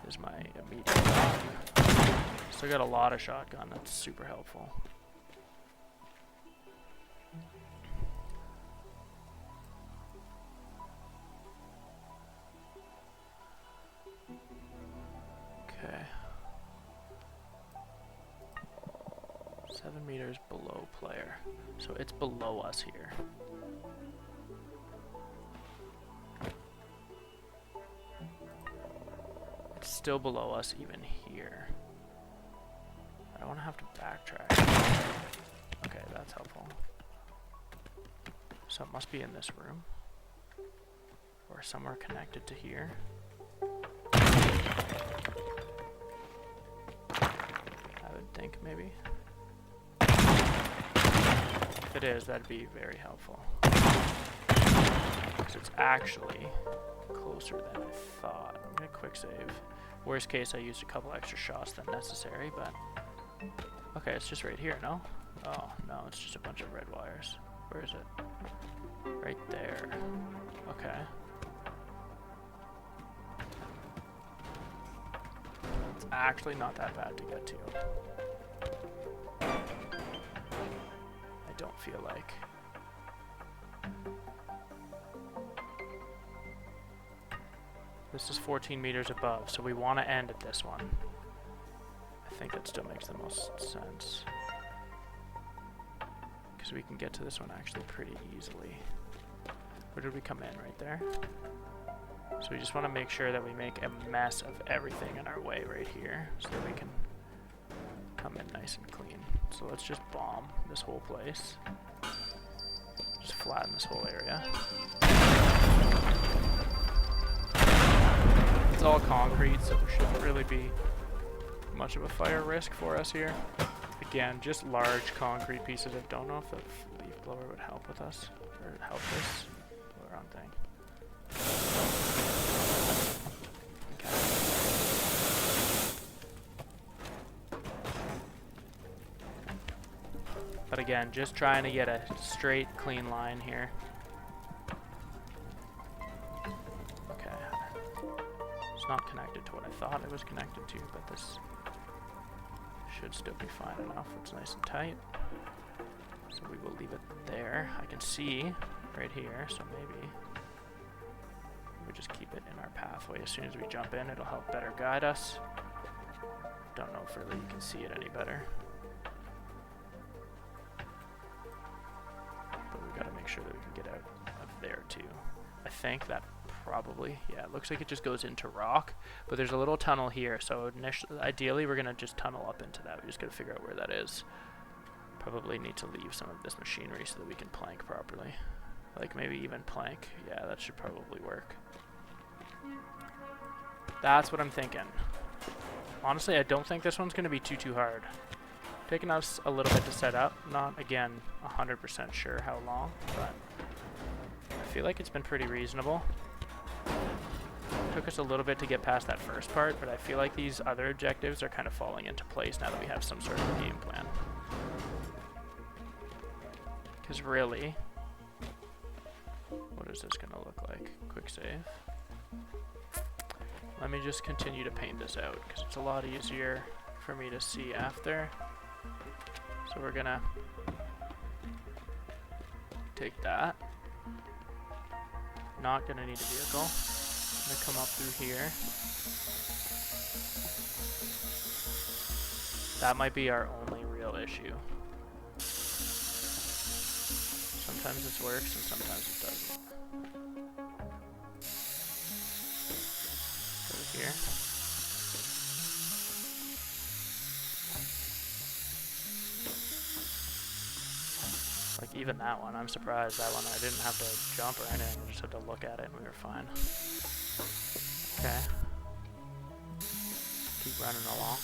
Is my immediate shot. Still got a lot of shotgun, that's super helpful. Okay. 7 meters below player. So it's below us here. It's still below us even here. I don't want to have to backtrack. Okay, that's helpful. So it must be in this room. Or somewhere connected to here. I would think, maybe. If it is, that'd be very helpful. Because it's actually closer than I thought. I'm going to quick save. Worst case, I used a couple extra shots than necessary, but... Okay, it's just right here, no? Oh, no, it's just a bunch of red wires. Where is it? Right there. Okay. It's actually not that bad to get to. I don't feel like. This is 14 meters above, so we want to end at this one. I think that still makes the most sense. Because we can get to this one actually pretty easily. Where did we come in? Right there? So we just want to make sure that we make a mess of everything in our way right here, so that we can come in nice and clean. So let's just bomb this whole place. Just flatten this whole area. It's all concrete, so there shouldn't really be much of a fire risk for us here. Again, just large concrete pieces. I don't know if the leaf blower would help with us, or help this. The wrong thing. Okay. But again, just trying to get a straight, clean line here. Not connected to what I thought it was connected to, but this should still be fine enough. It's nice and tight. So we will leave it there. I can see right here, so maybe we just keep it in our pathway. As soon as we jump in, it'll help better guide us. Don't know if really you can see it any better. But we gotta make sure that we can get out of there too. I think that probably, yeah, it looks like it just goes into rock, but there's a little tunnel here, so ideally we're gonna just tunnel up into that. We just gotta figure out where that is. Probably need to leave some of this machinery so that we can plank properly. Like maybe even plank. Yeah, that should probably work. That's what I'm thinking. Honestly, I don't think this one's gonna be too hard. Taking us a little bit to set up. Not, again, 100% sure how long, but I feel like it's been pretty reasonable. Took us a little bit to get past that first part, but I feel like these other objectives are kind of falling into place now that we have some sort of a game plan. Because really, what is this going to look like? Quick save. Let me just continue to paint this out, because it's a lot easier for me to see after. So we're going to take that. Not going to need a vehicle. I'm going to come up through here. That might be our only real issue. Sometimes this works and sometimes it doesn't. Over here. Like even that one, I'm surprised that one I didn't have to jump or anything, I just had to look at it and we were fine. Okay. Keep running along.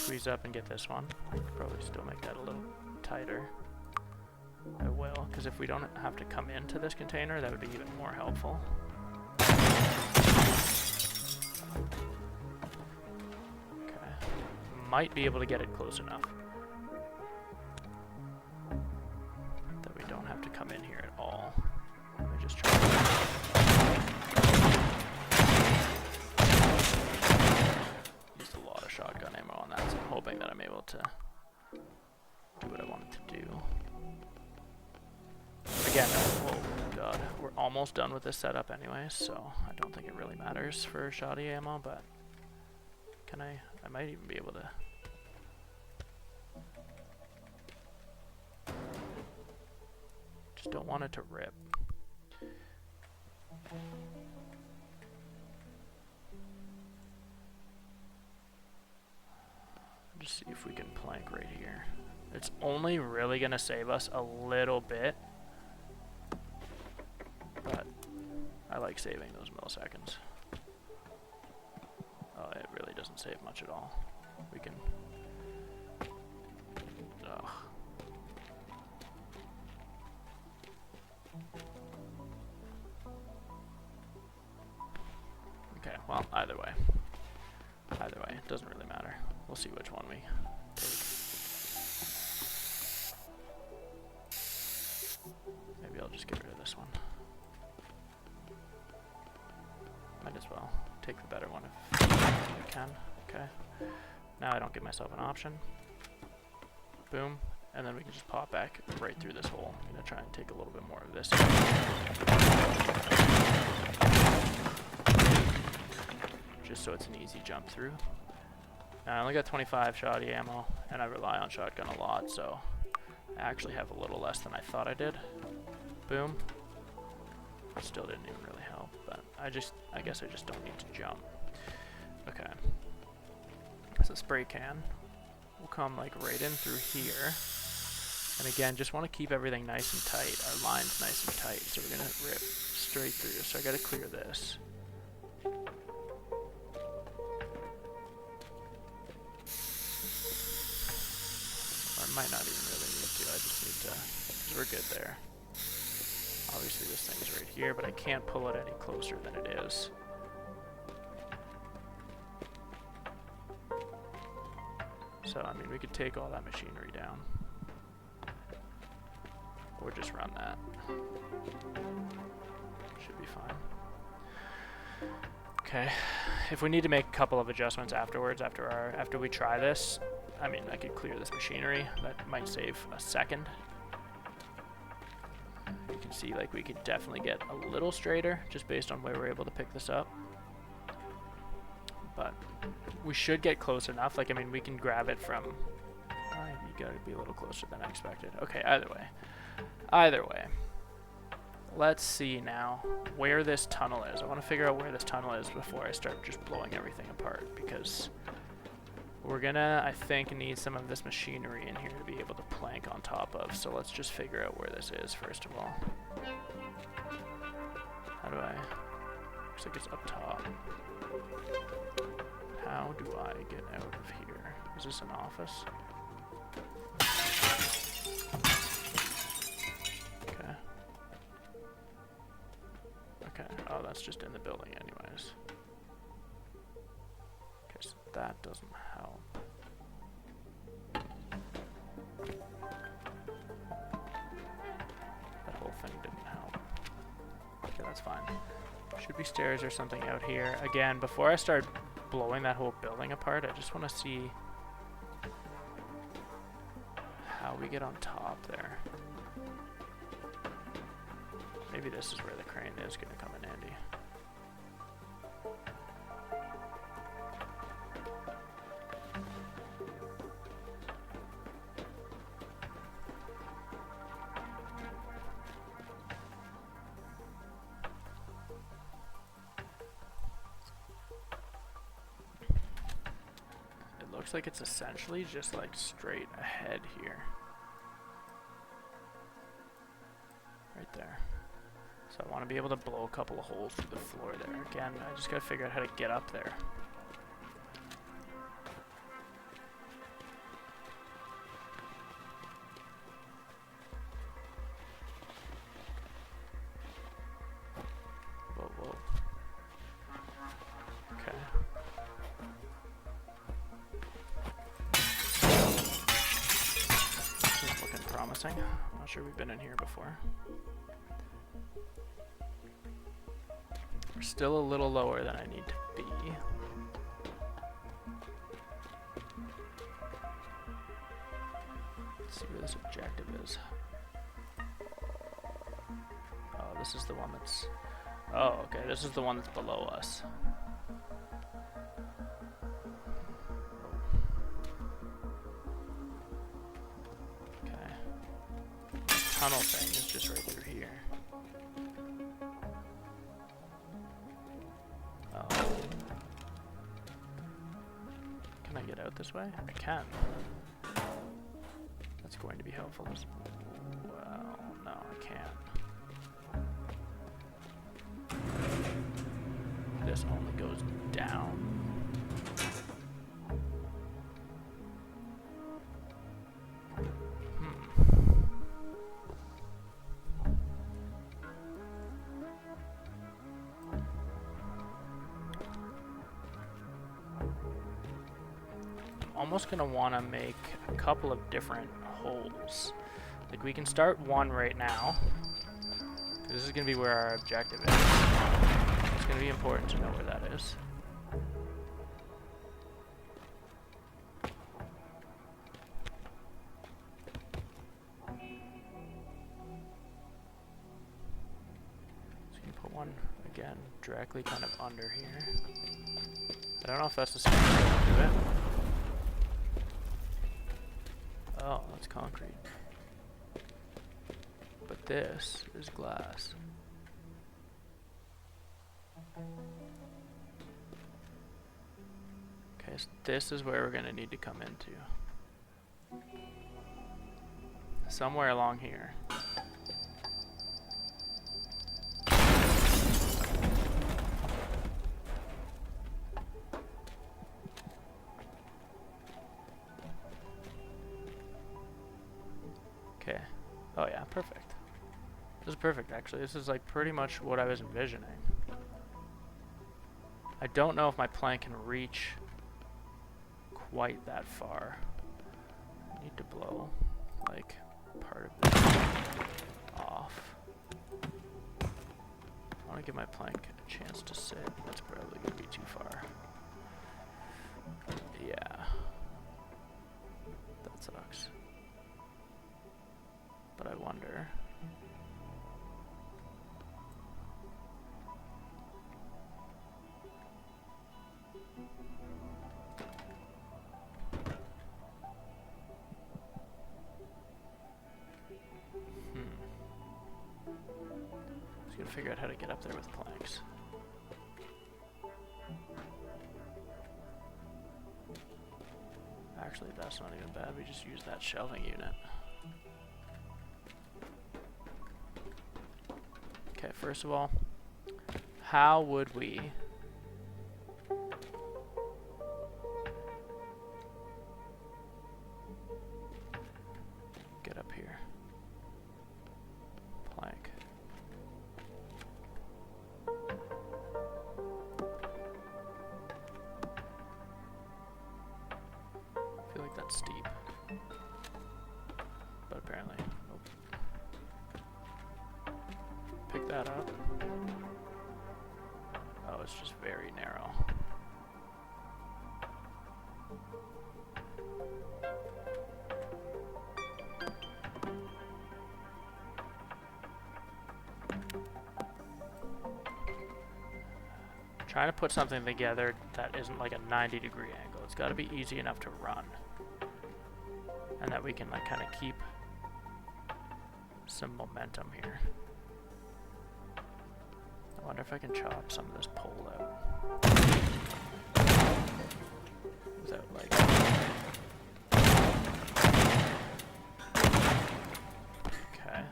Squeeze up and get this one. I could probably still make that a little tighter. I will, because if we don't have to come into this container, that would be even more helpful. Okay. Might be able to get it close enough that we don't have to come in here at all. Let me just try. Used a lot of shotgun ammo on that, so I'm hoping that I'm able to do what I wanted to do. Again, oh god, we're almost done with this setup anyway, so I don't think it really matters for shoddy ammo, but can I might even be able to. Just don't want it to rip. Just see if we can plank right here. It's only really gonna save us a little bit, but I like saving those milliseconds. Oh, it really doesn't save much at all. We can. Ugh. Okay, well, either way, it doesn't really matter. We'll see which one we take. Maybe I'll just get rid of this one. Might as well take the better one if I can. Okay. Now I don't give myself an option. Boom. And then we can just pop back right through this hole. I'm going to try and take a little bit more of this. Just so it's an easy jump through. Now I only got 25 shoddy ammo, and I rely on shotgun a lot, so I actually have a little less than I thought I did. Boom. Still didn't even really help, but I guess I just don't need to jump. Okay. So spray can will come like right in through here. And again, just want to keep everything nice and tight. Our line's nice and tight, so we're gonna rip straight through. So I gotta clear this. I might not even really need to. I just need to, because we're good there. Obviously this thing's right here, but I can't pull it any closer than it is. So, I mean, we could take all that machinery down. Or just run that. Should be fine. Okay. If we need to make a couple of adjustments afterwards, after we try this, I mean, I could clear this machinery. That might save a second. You can see, like, we could definitely get a little straighter just based on where we're able to pick this up. But we should get close enough. Like, I mean, we can grab it from... you gotta be a little closer than I expected. Okay, either way. Either way. Let's see now where this tunnel is. I want to figure out where this tunnel is before I start just blowing everything apart, because we're gonna, I think, need some of this machinery in here to be able to plank on top of. So let's just figure out where this is first of all. How do I... Looks like it's up top. How do I get out of here? Is this an office? Okay. Okay. Oh, that's just in the building anyways. Okay, so that doesn't help. That whole thing didn't help. Okay, that's fine. Should be stairs or something out here. Again, before I start blowing that whole building apart, I just want to see how we get on top there. Maybe this is where the crane is going to come in handy. Looks like it's essentially just like straight ahead here. Right there. So I want to be able to blow a couple of holes through the floor there. Again, I just got to figure out how to get up there. Whoa, whoa. Okay. Promising. I'm not sure we've been in here before. We're still a little lower than I need to be. Let's see where this objective is. Oh, this is the one that's... Oh, okay, this is the one that's below us. Tunnel thing is just right through here. Oh. Can I get out this way? I can. That's going to be helpful as well. No, I can't. This only goes down. Almost gonna want to make a couple of different holes. Like we can start one right now. This is gonna be where our objective is. It's gonna be important to know where that is. So you can put one again directly kind of under here. I don't know if that's the same way to do it. Oh, that's concrete. But this is glass. Okay, so this is where we're going to need to come into. Somewhere along here. Okay. Oh yeah, perfect. This is perfect actually. This is like pretty much what I was envisioning. I don't know if my plank can reach quite that far. I need to blow like part of this off. I want to give my plank a chance to sit. That's probably going to be too far. Yeah. That sucks. But I wonder. figure out how to get up there with planks. Actually, that's not even bad. We just use that shelving unit. Okay, first of all, how would we get up here? Plank. I feel like that's steep, but apparently, nope. Pick that up. Oh, it's just very narrow. Trying to put something together that isn't like a 90-degree angle. It's got to be easy enough to run, and that we can like kind of keep some momentum here. I wonder if I can chop some of this pole out without like. Okay.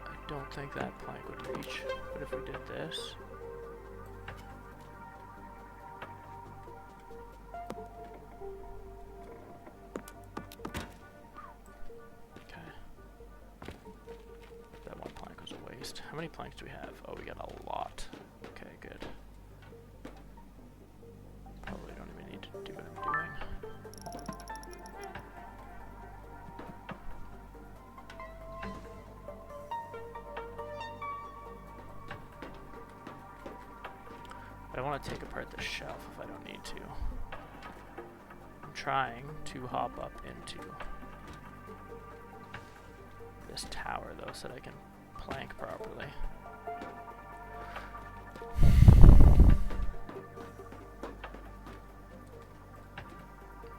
I don't think that plank would reach, but if we did this. How many planks do we have? Oh, we got a lot. Okay, good. Probably don't even need to do what I'm doing. I don't want to take apart the shelf if I don't need to. I'm trying to hop up into this tower though so that I can plank properly.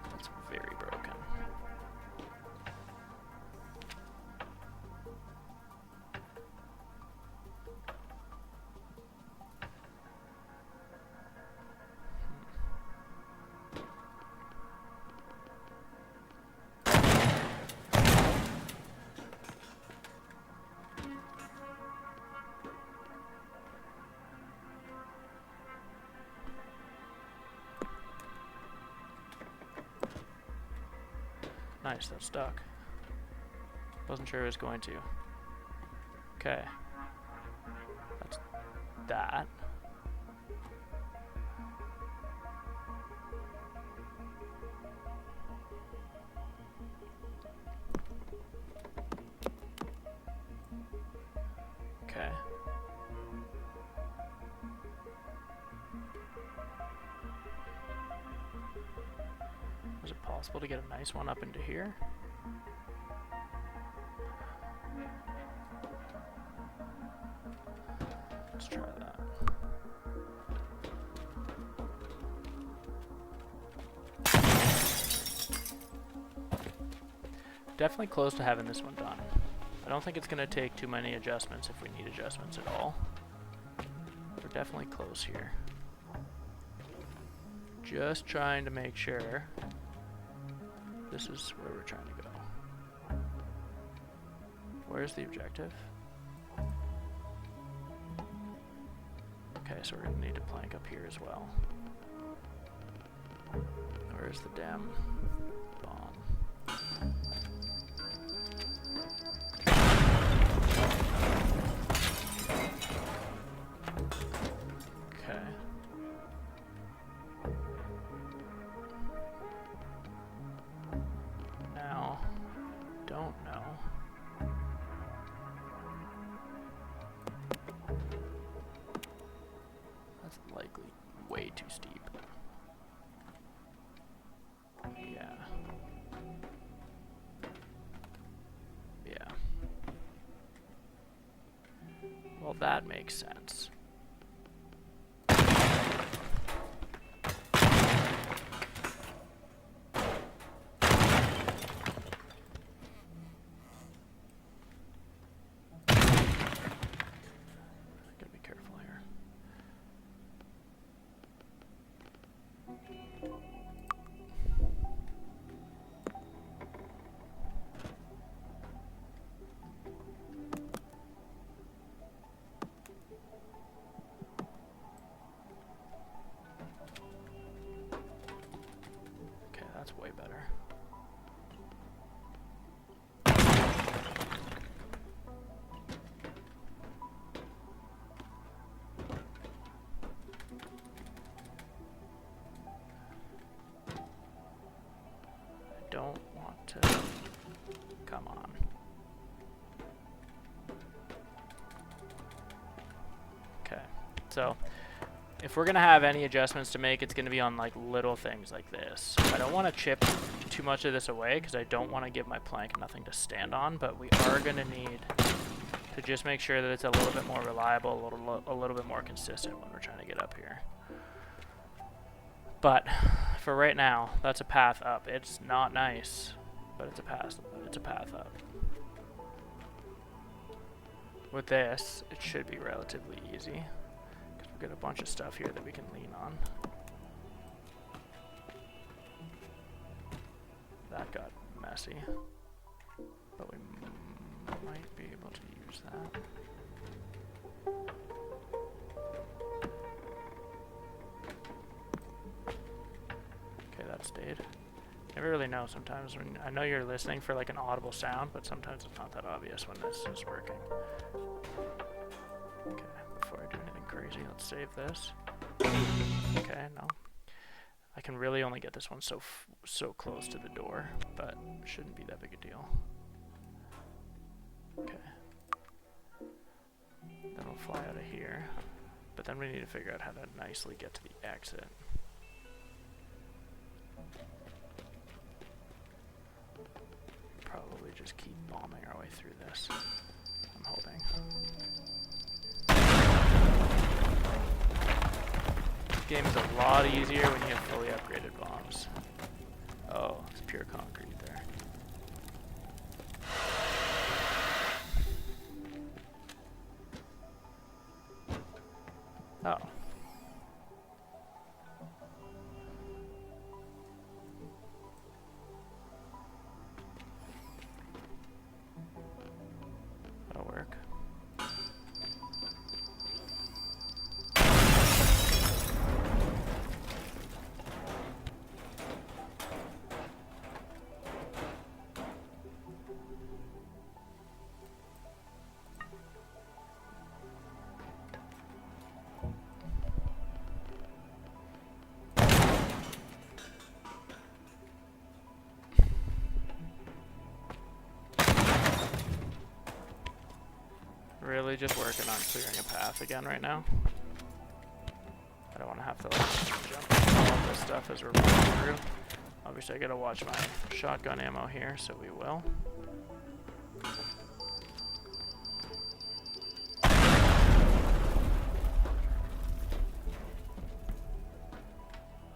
That's very broken. Nice, that's stuck. Wasn't sure it was going to. Okay. That's that. Okay. Is it possible to get a nice one up into here? Let's try that. Definitely close to having this one done. I don't think it's going to take too many adjustments if we need adjustments at all. We're definitely close here. Just trying to make sure this is where we're trying to go. Where's the objective? Okay, so we're going to need to plank up here as well. Where's the damn bomb? Okay. Now, don't know. That's likely way too steep. Yeah. Yeah. Well, that makes sense. Okay, so if we're gonna have any adjustments to make, it's gonna be on like little things like this. I don't want to chip too much of this away because I don't want to give my plank nothing to stand on, but we are gonna need to just make sure that it's a little bit more reliable, a little bit more consistent when we're trying to get up here. But for right now, that's a path up. It's not nice, but it's a path. It's a path up. With this, it should be relatively easy because we've got a bunch of stuff here that we can lean on. That got messy, but we might be able to use that. Okay, that stayed. Never really know sometimes when I know you're listening for like an audible sound, but sometimes it's not that obvious when this is working. Okay, before I do anything crazy, let's save this. Okay, no. I can really only get this one so close to the door, but it shouldn't be that big a deal. Okay. Then we'll fly out of here, but then we need to figure out how to nicely get to the exit. Probably just keep bombing our way through this, I'm hoping. This game is a lot easier when you have fully upgraded bombs. Oh, it's pure concrete there. Oh. That'll work. Really just working on clearing a path again right now. I don't want to have to like jump all of this stuff as we're running through. Obviously I gotta watch my shotgun ammo here, so we will.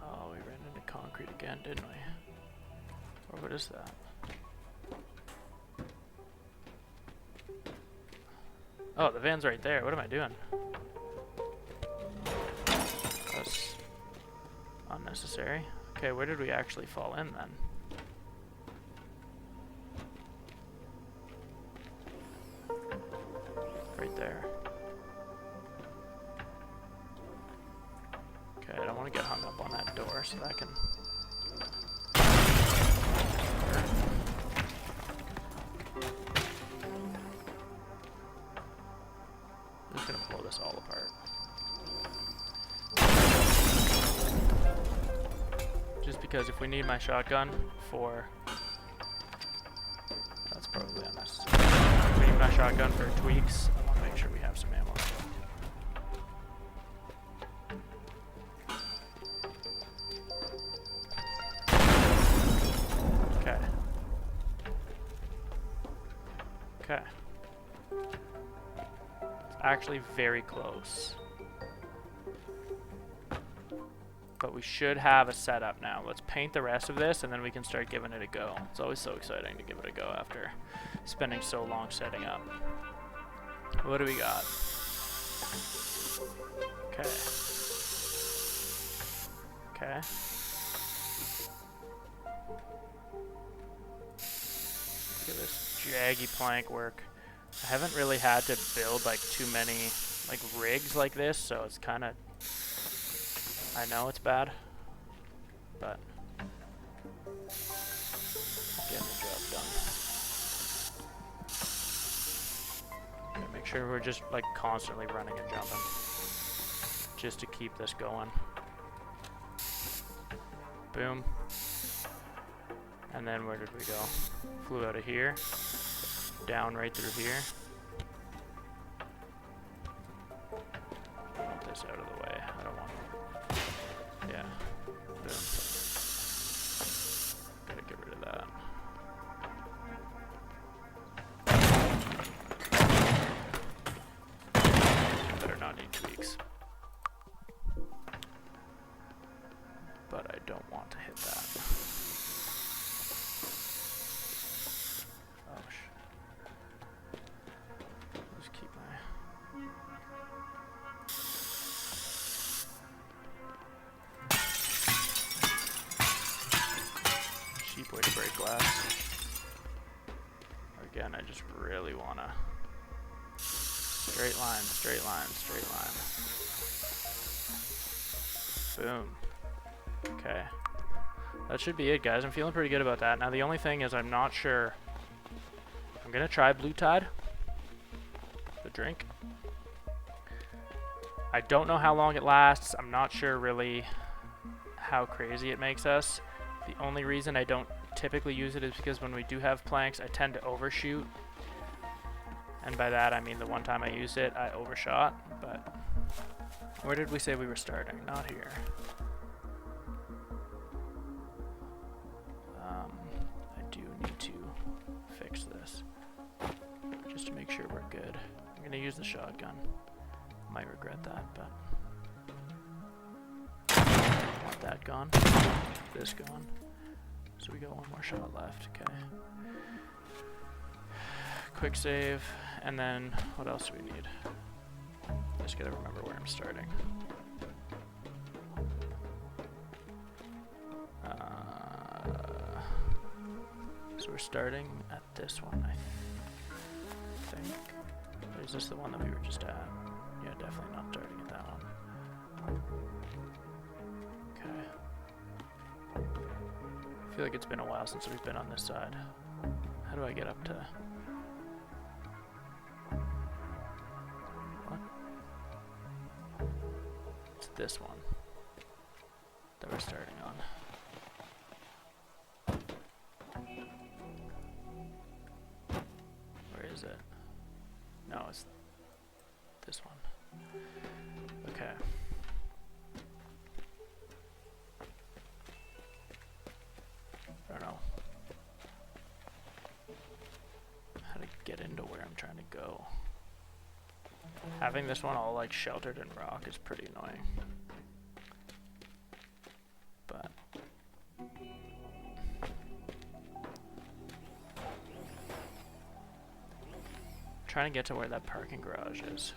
Oh, we ran into concrete again, didn't we? Or what is that? Oh, the van's right there. What am I doing? That's unnecessary. Okay, where did we actually fall in then? Right there. Okay, I don't want to get hung up on that door, so that can... I'm just gonna blow this all apart. Just because if we need my shotgun for... That's probably unnecessary. If we need my shotgun for tweaks, I want to make sure we have some ammo. Okay. Okay. Actually very close, but we should have a setup now. Let's paint the rest of this and then we can start giving it a go. It's always so exciting to give it a go after spending so long setting up. What do we got? Okay. Okay. Look at this jaggy plank work. I haven't really had to build like too many like rigs like this, so it's kind of, I know it's bad, but getting the job done. Okay, make sure we're just like constantly running and jumping just to keep this going. Boom. And then where did we go? Flew out of here. Down right through here. this out of the way. I don't want... Yeah. Boom. Gotta get rid of that. Better not need tweaks. But I don't want to hit that. Oh, just keep my... Cheap way to break glass. Again, I just really wanna... Straight line, straight line, straight line. Boom. Okay. That should be it, guys. I'm feeling pretty good about that. Now, the only thing is I'm not sure. I'm going to try Blue Tide. The drink. I don't know how long it lasts. I'm not sure really how crazy it makes us. The only reason I don't typically use it is because when we do have planks, I tend to overshoot. And by that, I mean the one time I used it, I overshot. But where did we say we were starting? Not here. I do need to fix this just to make sure we're good. I'm going to use the shotgun. Might regret that, but I want that gone. This gone. So we got one more shot left. Okay. Quick save, and then what else do we need? Just gotta remember where I'm starting. So we're starting at this one, I think. Or is this the one that we were just at? Yeah, definitely not starting at that one. Okay. I feel like it's been a while since we've been on this side. How do I get up to... What? It's this one that we're starting on. Where is it? No, it's this one. Okay. I don't know how to get into where I'm trying to go. Having this one all like sheltered in rock is pretty annoying. But trying to get to where that parking garage is.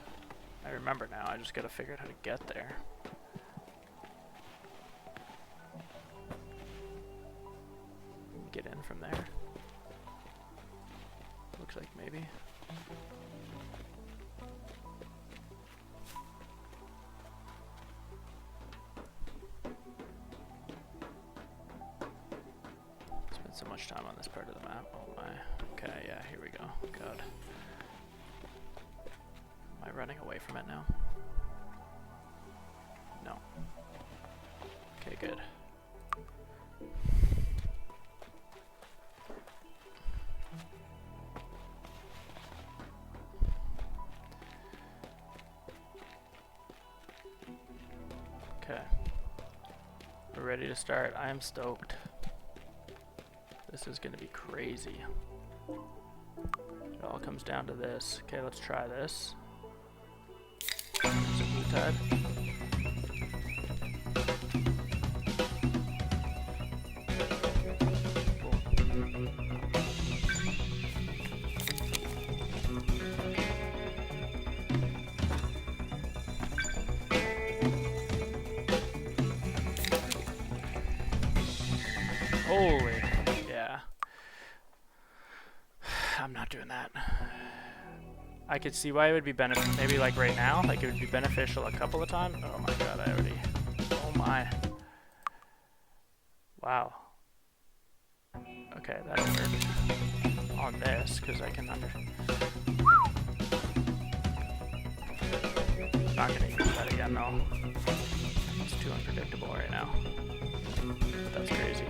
I remember now, I just gotta figure out how to get there. Get in from there. Looks like maybe. Spent so much time on this part of the map. Oh my. Okay, yeah, here we go. God. Am I running away from it now? No. Okay, good. Okay. We're ready to start. I am stoked. This is gonna be crazy. It all comes down to this. Okay, let's try this. Some Blue Tide. Holy, yeah. I'm not doing that. I could see why it would be beneficial, maybe like right now, like it would be beneficial a couple of times. Oh my god, I already, oh my. Wow. Okay, that'll work on this, because I can Not gonna use that again though. It's too unpredictable right now. That's crazy.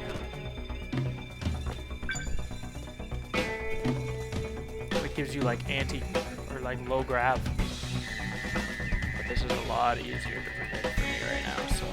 It gives you like anti or like low grav, but this is a lot easier to predict for me right now, so.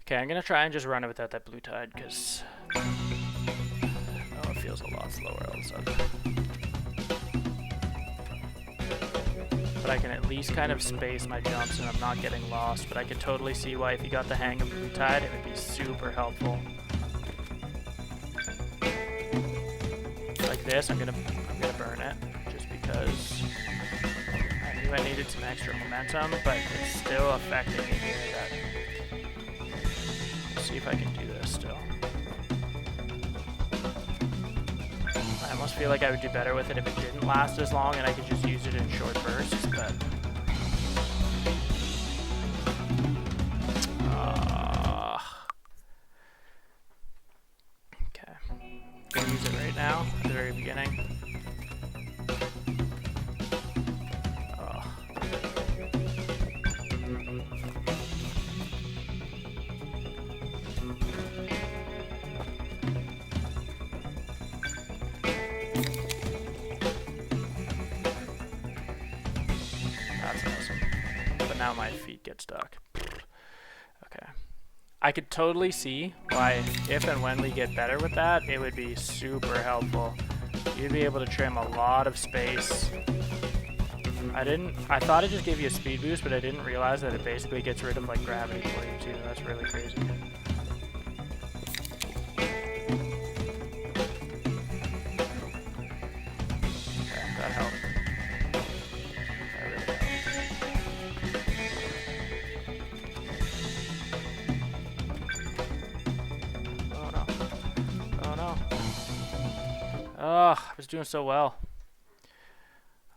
Okay, I'm gonna try and just run it without that blue tide, because it feels a lot slower all of a sudden. But I can at least kind of space my jumps and I'm not getting lost, but I could totally see why if you got the hang of blue tide, it would be super helpful. Like this, I'm gonna burn it, just because I knew I needed some extra momentum, but it's still affecting me here. See if I can do this still. I almost feel like I would do better with it if it didn't last as long and I could just use it in short bursts, but okay. I'm gonna use it right now at the very beginning. Now my feet get stuck. Okay. I could totally see why, if and when we get better with that, it would be super helpful. You'd be able to trim a lot of space. I thought it just gave you a speed boost, but I didn't realize that it basically gets rid of like gravity for you too. That's really crazy. Okay, that helped. Oh, I was doing so well.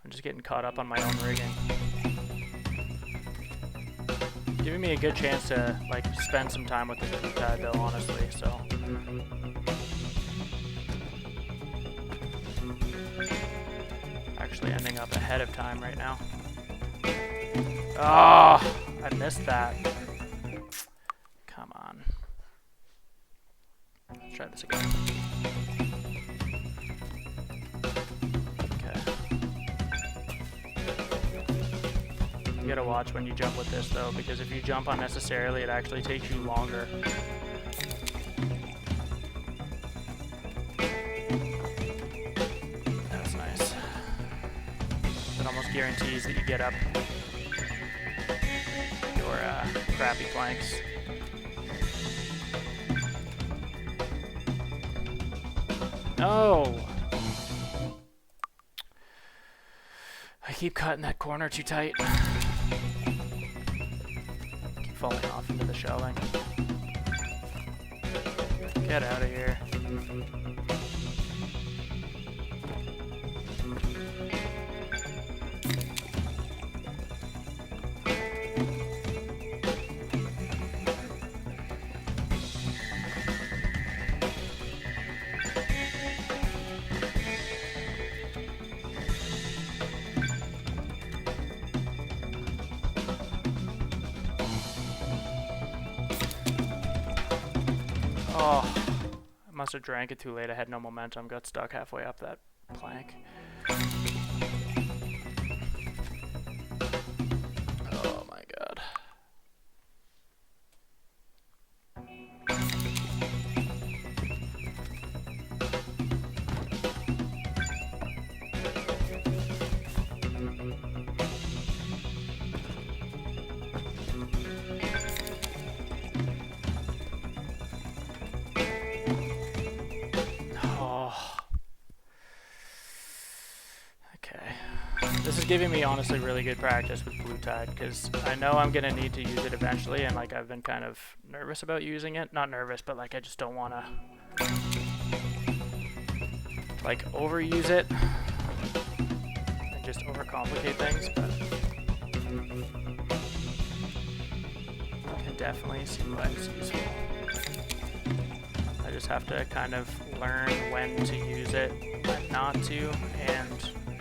I'm just getting caught up on my own rigging. Giving me a good chance to like spend some time with this blue tide though, honestly, so. Actually ending up ahead of time right now. Oh, I missed that. Come on. Let's try this again. You gotta watch when you jump with this though, because if you jump unnecessarily, it actually takes you longer. That's nice. It almost guarantees that you get up your crappy planks. No! I keep cutting that corner too tight. Keep falling off into the shelving. Get out of here. Oh, I must have drank it too late. I had no momentum. Got stuck halfway up that plank. Oh my god. This is giving me honestly really good practice with blue tide, because I know I'm gonna need to use it eventually, and like I've been kind of nervous about using it. Not nervous, but like I just don't want to like overuse it and just overcomplicate things, but I can definitely see why it's useful. I just have to kind of learn when to use it, when not to, and go from there.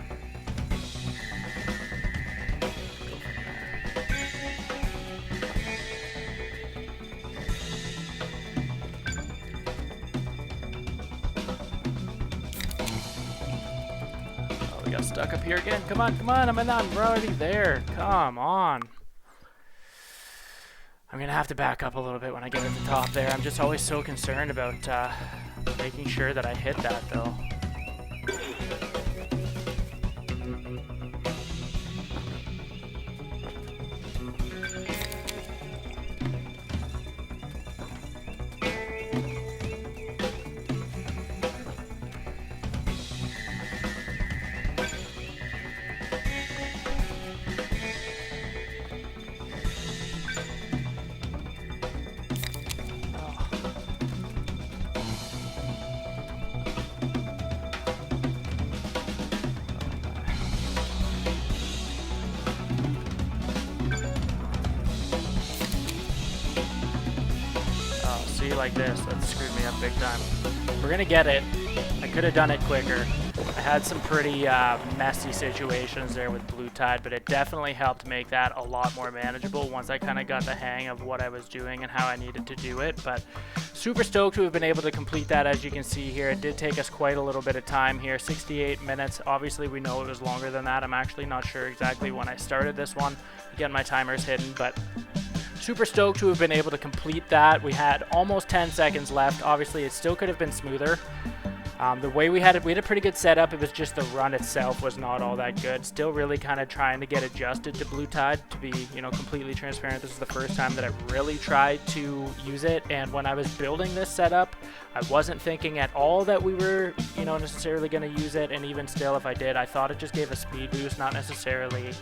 Oh, we got stuck up here again. Come on, come on, I'm already there. Come on. I'm gonna have to back up a little bit when I get at the top there. I'm just always so concerned about making sure that I hit that though. Like this, that screwed me up big time. We're gonna get it. I could have done it quicker. I had some pretty messy situations there with Blue Tide, but it definitely helped make that a lot more manageable once I kind of got the hang of what I was doing and how I needed to do it. But super stoked to have been able to complete that. As you can see here, it did take us quite a little bit of time here, 68 minutes. Obviously we know it was longer than that. I'm actually not sure exactly when I started this one. Again, my timer's hidden, but super stoked to have been able to complete that. We had almost 10 seconds left. Obviously, it still could have been smoother. The way we had it, we had a pretty good setup. It was just the run itself was not all that good. Still really kind of trying to get adjusted to Blue Tide. To be, completely transparent, this is the first time that I really tried to use it. And when I was building this setup, I wasn't thinking at all that we were, necessarily going to use it. And even still, if I did, I thought it just gave a speed boost, not necessarily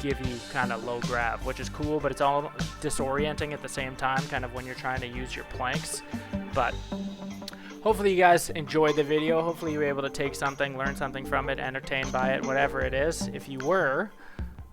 give you kind of low grab, which is cool, but it's all disorienting at the same time, kind of when you're trying to use your planks. But hopefully you guys enjoyed the video. Hopefully you were able to take something, learn something from it, entertained by it, whatever it is. If you were,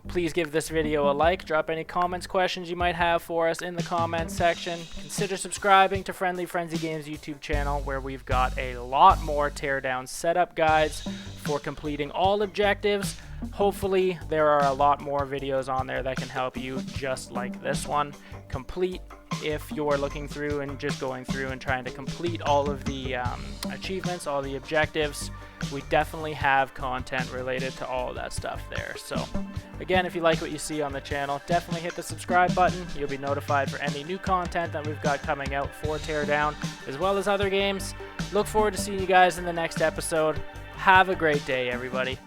please give this video a like, drop any comments, questions you might have for us in the comments section. Consider subscribing to Friendly Frenzy Games YouTube channel, where we've got a lot more teardown setup guides for completing all objectives. Hopefully there are a lot more videos on there that can help you, just like this one, complete. If you're looking through and just going through and trying to complete all of the achievements, all the objectives, we definitely have content related to all of that stuff there. So again, if you like what you see on the channel, definitely hit the subscribe button. You'll be notified for any new content that we've got coming out for Teardown, as well as other games. Look forward to seeing you guys in the next episode. Have a great day, everybody.